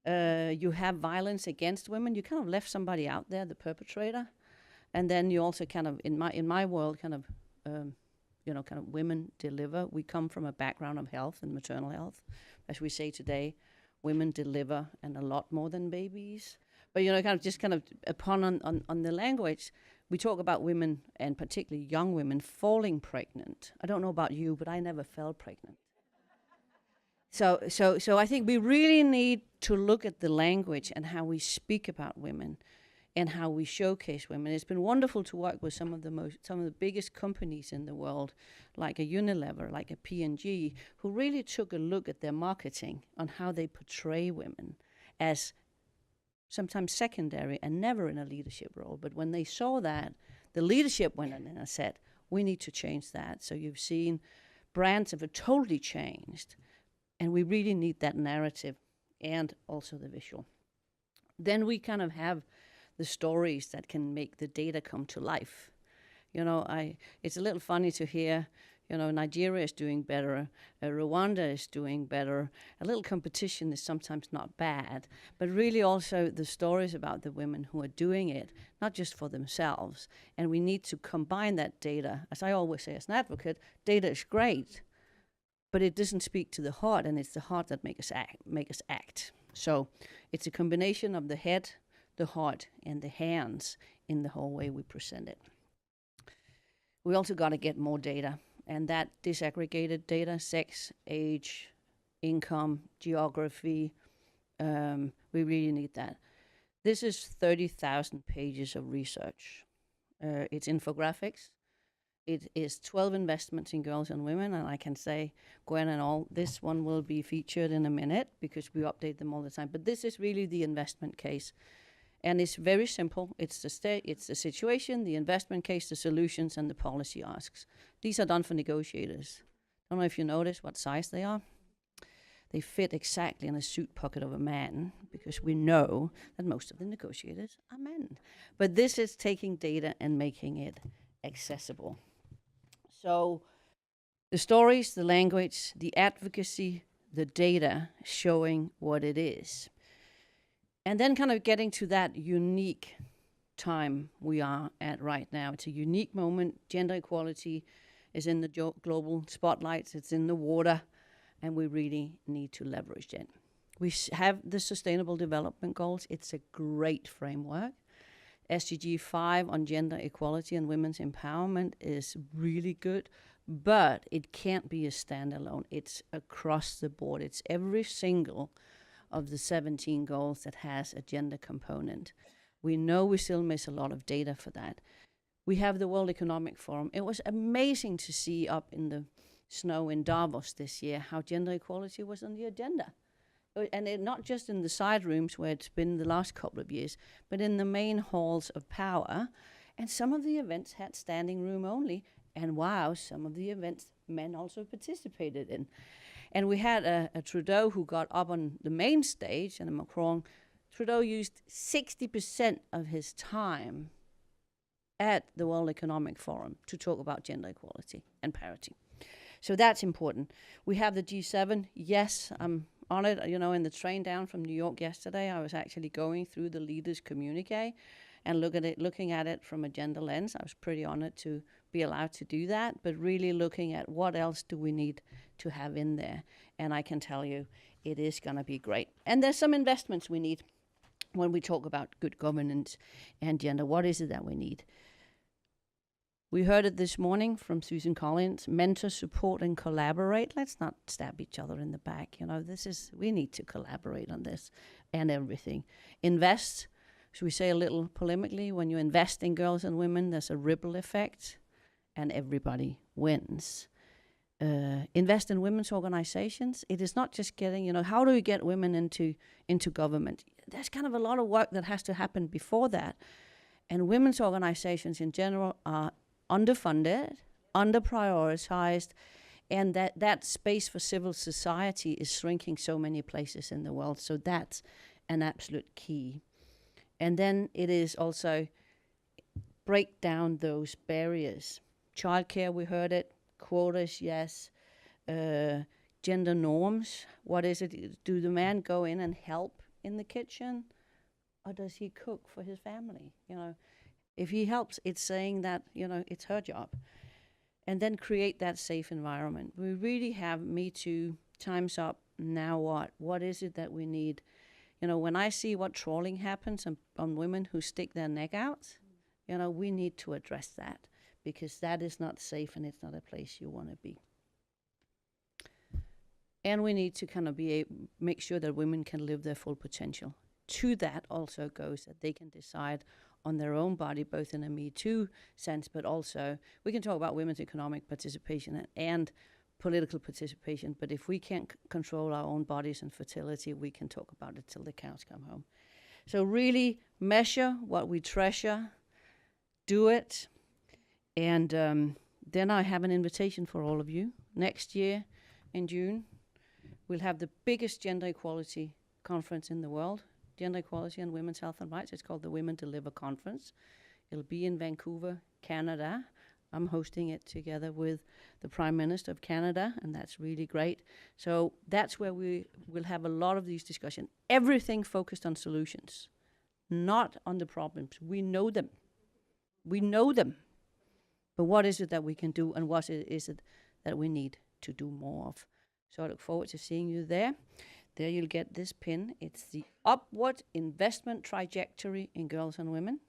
You have violence against women. You kind of left somebody out there, the perpetrator. And then you also kind of, in my world, kind of women deliver. We come from a background of health and maternal health. As we say today, women deliver and a lot more than babies. But, kind of upon on the language, we talk about women, and particularly young women, falling pregnant. I don't know about you, but I never fell pregnant. So I think we really need to look at the language and how we speak about women and how we showcase women. It's been wonderful to work with some of the biggest companies in the world, like a Unilever, like a P&G, who really took a look at their marketing on how they portray women as sometimes secondary and never in a leadership role. But when they saw that, the leadership went in and said, we need to change that. So you've seen brands have totally changed. And we really need that narrative and also the visual. Then we kind of have the stories that can make the data come to life. It's a little funny to hear, Nigeria is doing better, Rwanda is doing better. A little competition is sometimes not bad, but really also the stories about the women who are doing it, not just for themselves. And we need to combine that data. As I always say as an advocate, data is great, but it doesn't speak to the heart, and it's the heart that make us act. So it's a combination of the head, the heart, and the hands in the whole way we present it. We also got to get more data, and that disaggregated data, sex, age, income, geography, we really need that. This is 30,000 pages of research. It's infographics. It is 12 investments in girls and women, and I can say, Gwen and all, this one will be featured in a minute because we update them all the time. But this is really the investment case, and it's very simple. It's the situation, the investment case, the solutions, and the policy asks. These are done for negotiators. I don't know if you notice what size they are. They fit exactly in a suit pocket of a man because we know that most of the negotiators are men. But this is taking data and making it accessible. So the stories, the language, the advocacy, the data showing what it is. And then kind of getting to that unique time we are at right now. It's a unique moment. Gender equality is in the global spotlights. It's in the water, and we really need to leverage it. We have the Sustainable Development Goals. It's a great framework. SDG 5 on gender equality and women's empowerment is really good, but it can't be a standalone. It's across the board. It's every single of the 17 goals that has a gender component. We know we still miss a lot of data for that. We have the World Economic Forum. It was amazing to see up in the snow in Davos this year how gender equality was on the agenda. And not just in the side rooms where it's been the last couple of years, but in the main halls of power. And some of the events had standing room only. And wow, some of the events men also participated in. And we had a Trudeau who got up on the main stage, and a Macron. Trudeau used 60% of his time at the World Economic Forum to talk about gender equality and parity. So that's important. We have the G7. Yes, I'm on it. You know, in the train down from New York yesterday, I was actually going through the leaders' communique and looking at it from a gender lens. I was pretty honored to be allowed to do that, but really looking at what else do we need to have in there. And I can tell you, it is going to be great. And there's some investments we need when we talk about good governance and gender. What is it that we need? We heard it this morning from Susan Collins: mentor, support, and collaborate. Let's not stab each other in the back. You know, we need to collaborate on this and everything. Invest. Should we say a little polemically, when you invest in girls and women, there's a ripple effect and everybody wins. Invest in women's organizations. It is not just getting, how do we get women into government? There's kind of a lot of work that has to happen before that. And women's organizations in general are underfunded, under-prioritized, and that space for civil society is shrinking so many places in the world. So that's an absolute key. And then it is also break down those barriers. Childcare, we heard it. Quotas, yes. Gender norms. What is it? Do the man go in and help in the kitchen, or does he cook for his family? If he helps, it's saying that, it's her job. And then create that safe environment. We really have Me Too, Time's Up, now what? What is it that we need? When I see what trawling happens on women who stick their neck out, we need to address that, because that is not safe and it's not a place you want to be. And we need to kind of make sure that women can live their full potential. To that also goes that they can decide on their own body, both in a Me Too sense, but also we can talk about women's economic participation and political participation, but if we can't control our own bodies and fertility, we can talk about it till the cows come home. So really measure what we treasure, do it, and then I have an invitation for all of you. Next year in June, we'll have the biggest gender equality conference in the world, Gender Equality and Women's Health and Rights. It's called the Women Deliver Conference. It'll be in Vancouver, Canada. I'm hosting it together with the Prime Minister of Canada, and that's really great. So that's where we will have a lot of these discussions. Everything focused on solutions, not on the problems. We know them. We know them. But what is it that we can do, and what is it that we need to do more of? So I look forward to seeing you there. There you'll get this pin. It's the Upward Investment Trajectory in Girls and Women.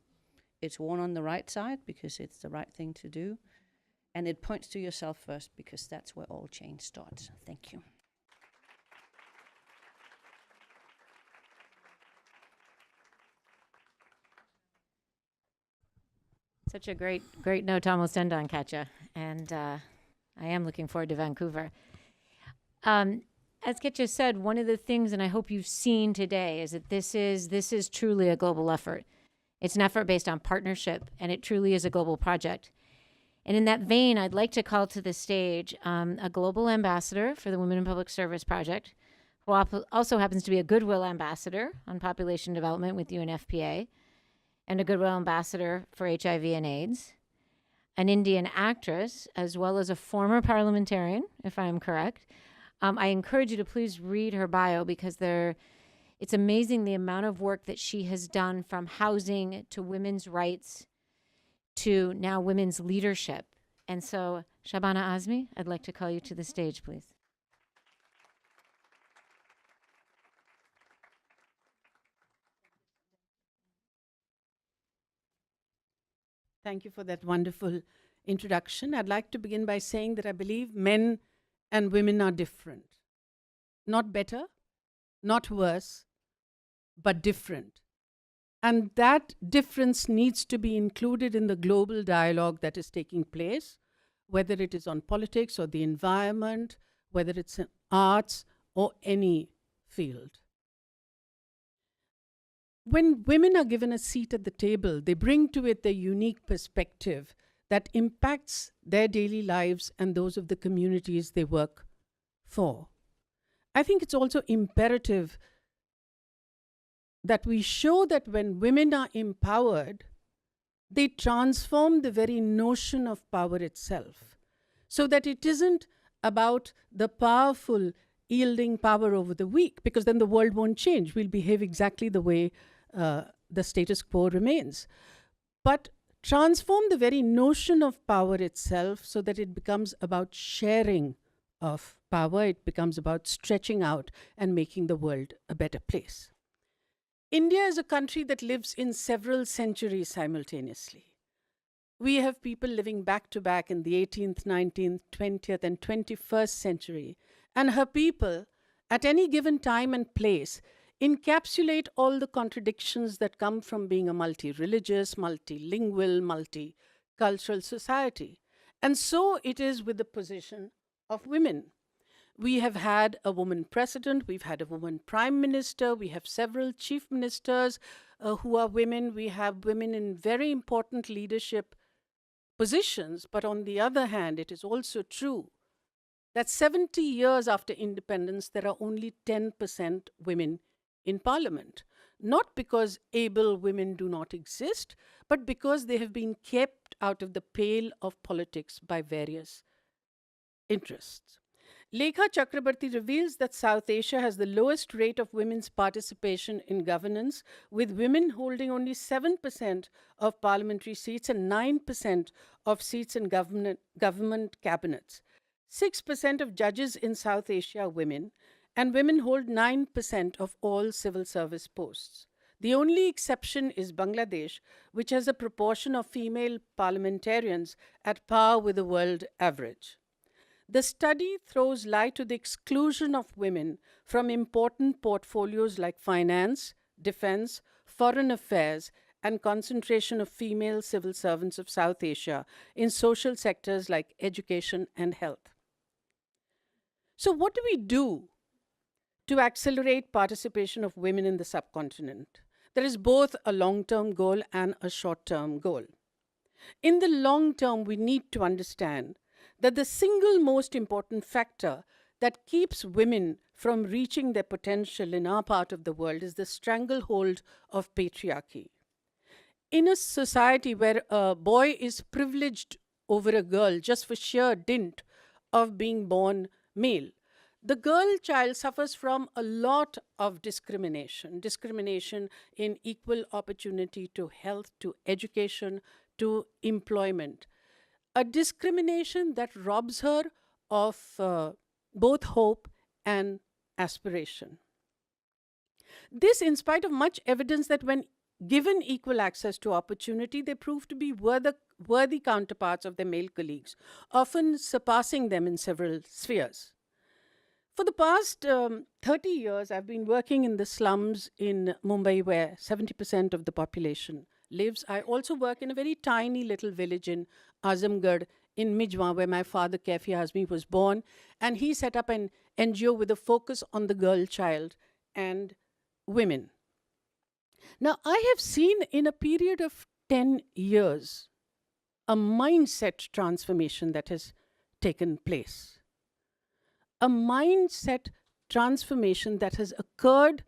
It's worn on the right side because it's the right thing to do. And it points to yourself first, because that's where all change starts. Thank you. Such a great note to almost end on, Katja. And I am looking forward to Vancouver. As Katja said, one of the things, and I hope you've seen today, is that this is truly a global effort. It's an effort based on partnership, and it truly is a global project. And in that vein, I'd like to call to the stage a global ambassador for the Women in Public Service Project, who also happens to be a Goodwill ambassador on population development with UNFPA, and a Goodwill ambassador for HIV and AIDS, an Indian actress, as well as a former parliamentarian, if I am correct, I encourage you to please read her bio because it's amazing the amount of work that she has done, from housing to women's rights to now women's leadership. And so, Shabana Azmi, I'd like to call you to the stage, please. Thank you for that wonderful introduction. I'd like to begin by saying that I believe men and women are different. Not better, not worse, but different. And that difference needs to be included in the global dialogue that is taking place, whether it is on politics or the environment, whether it's in arts or any field. When women are given a seat at the table, they bring to it their unique perspective that impacts their daily lives and those of the communities they work for. I think it's also imperative that we show that when women are empowered, they transform the very notion of power itself, so that it isn't about the powerful yielding power over the weak, because then the world won't change. We'll behave exactly the way the status quo remains. But transform the very notion of power itself so that it becomes about sharing of power. It becomes about stretching out and making the world a better place. India is a country that lives in several centuries simultaneously. We have people living back to back in the 18th, 19th, 20th, and 21st century. And her people, at any given time and place, encapsulate all the contradictions that come from being a multi-religious, multilingual, multicultural society. And so it is with the position of women. We have had a woman president, we've had a woman prime minister, we have several chief ministers who are women, we have women in very important leadership positions. But on the other hand, it is also true that 70 years after independence, there are only 10% women in parliament. Not because able women do not exist, but because they have been kept out of the pale of politics by various interests. Lekha Chakrabarti reveals that South Asia has the lowest rate of women's participation in governance, with women holding only 7% of parliamentary seats and 9% of seats in government cabinets. 6% of judges in South Asia are women, and women hold 9% of all civil service posts. The only exception is Bangladesh, which has a proportion of female parliamentarians at par with the world average. The study throws light to the exclusion of women from important portfolios like finance, defense, foreign affairs, and concentration of female civil servants of South Asia in social sectors like education and health. So what do we do to accelerate participation of women in the subcontinent? There is both a long-term goal and a short-term goal. In the long term, we need to understand that the single most important factor that keeps women from reaching their potential in our part of the world is the stranglehold of patriarchy. In a society where a boy is privileged over a girl just for sheer dint of being born male, the girl child suffers from a lot of discrimination in equal opportunity to health, to education, to employment. A discrimination that robs her of both hope and aspiration. This in spite of much evidence that when given equal access to opportunity, they prove to be worthy counterparts of their male colleagues, often surpassing them in several spheres. For the past 30 years, I've been working in the slums in Mumbai, where 70% of the population lives. I also work in a very tiny little village in Azamgarh in Mijwa, where my father, Kaifi Azmi, was born. And he set up an NGO with a focus on the girl child and women. Now, I have seen in a period of 10 years a mindset transformation that has taken place. A mindset transformation that has occurred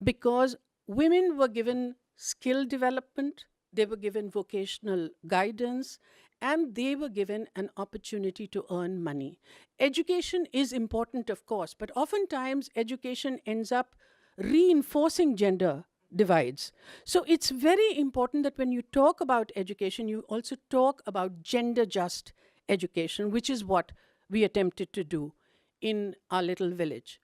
because women were given skill development, they were given vocational guidance, and they were given an opportunity to earn money. Education is important, of course, but oftentimes education ends up reinforcing gender divides. So it's very important that when you talk about education, you also talk about gender just education, which is what we attempted to do in our little village.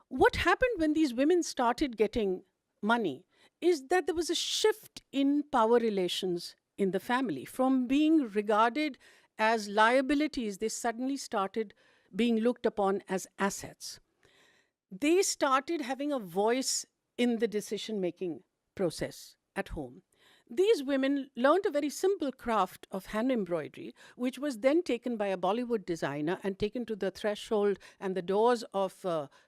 What happened when these women started getting money is that there was a shift in power relations in the family. From being regarded as liabilities, they suddenly started being looked upon as assets. They started having a voice in the decision-making process at home. These women learned a very simple craft of hand embroidery, which was then taken by a Bollywood designer and taken to the threshold and the doors of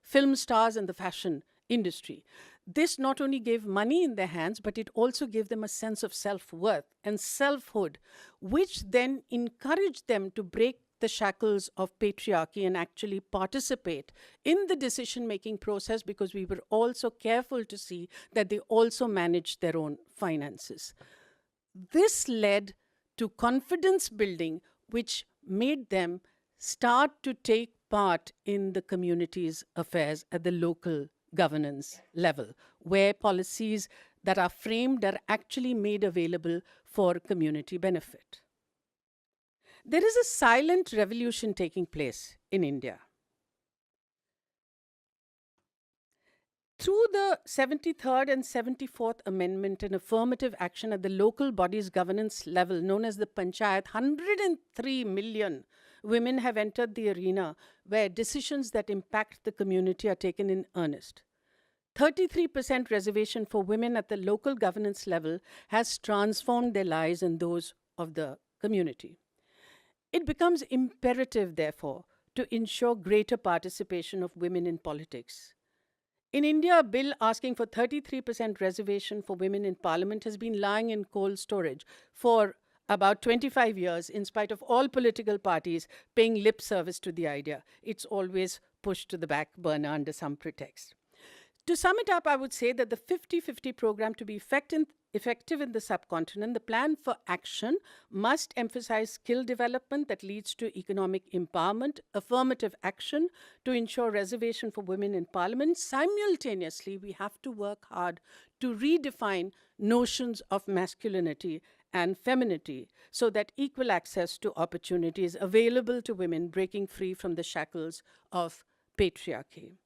film stars and the fashion industry. This not only gave money in their hands, but it also gave them a sense of self-worth and selfhood, which then encouraged them to break the shackles of patriarchy and actually participate in the decision-making process, because we were also careful to see that they also managed their own finances. This led to confidence building, which made them start to take part in the community's affairs at the local governance level, where policies that are framed are actually made available for community benefit. There is a silent revolution taking place in India. Through the 73rd and 74th Amendment and affirmative action at the local body's governance level, known as the Panchayat, 103 million women have entered the arena where decisions that impact the community are taken in earnest. 33% reservation for women at the local governance level has transformed their lives and those of the community. It becomes imperative, therefore, to ensure greater participation of women in politics. In India, a bill asking for 33% reservation for women in parliament has been lying in cold storage for about 25 years, in spite of all political parties paying lip service to the idea. It's always pushed to the back burner under some pretext. To sum it up, I would say that the 50-50 program, to be effective in the subcontinent, the plan for action must emphasize skill development that leads to economic empowerment, affirmative action to ensure reservation for women in parliament. Simultaneously, we have to work hard to redefine notions of masculinity and femininity so that equal access to opportunity is available to women, breaking free from the shackles of patriarchy.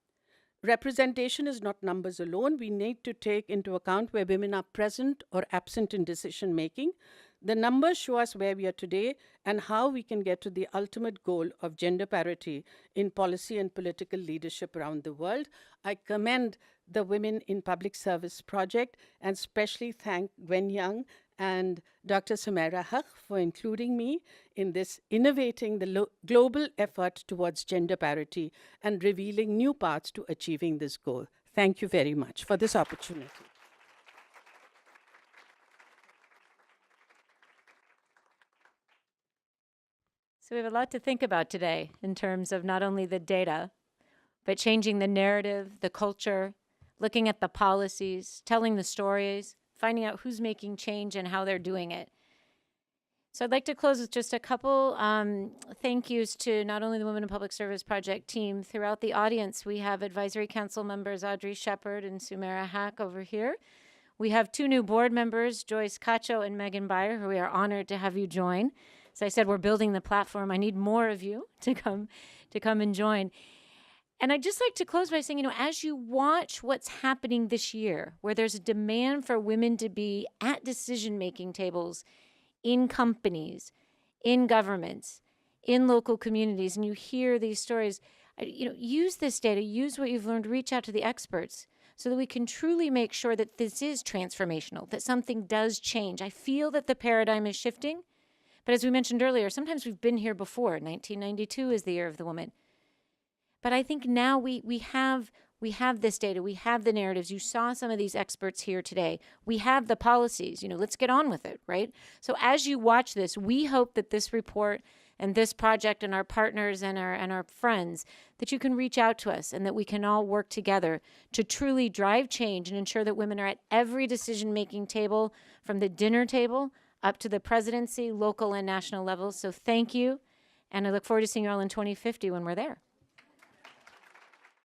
Representation is not numbers alone. We need to take into account where women are present or absent in decision making. The numbers show us where we are today and how we can get to the ultimate goal of gender parity in policy and political leadership around the world. I commend the Women in Public Service Project and especially thank Gwen Young and Dr. Sumaira Haq for including me in this innovating the global effort towards gender parity and revealing new paths to achieving this goal. Thank you very much for this opportunity. So we have a lot to think about today in terms of not only the data, but changing the narrative, the culture, looking at the policies, telling the stories, finding out who's making change and how they're doing it. So I'd like to close with just a couple thank yous to not only the Women in Public Service Project team. Throughout the audience, we have Advisory Council members Audrey Shepard and Sumaira Haq over here. We have two new board members, Joyce Cacho and Megan Byer, who we are honored to have you join. As I said, we're building the platform. I need more of you to come and join. And I'd just like to close by saying, as you watch what's happening this year, where there's a demand for women to be at decision-making tables in companies, in governments, in local communities, and you hear these stories, use this data, use what you've learned, reach out to the experts so that we can truly make sure that this is transformational, that something does change. I feel that the paradigm is shifting, but as we mentioned earlier, sometimes we've been here before. 1992 is the year of the woman. But I think now we have this data, we have the narratives. You saw some of these experts here today. We have the policies, let's get on with it, right? So as you watch this, we hope that this report and this project and our partners and our friends, that you can reach out to us and that we can all work together to truly drive change and ensure that women are at every decision-making table, from the dinner table up to the presidency, local and national levels. So thank you. And I look forward to seeing you all in 2050 when we're there.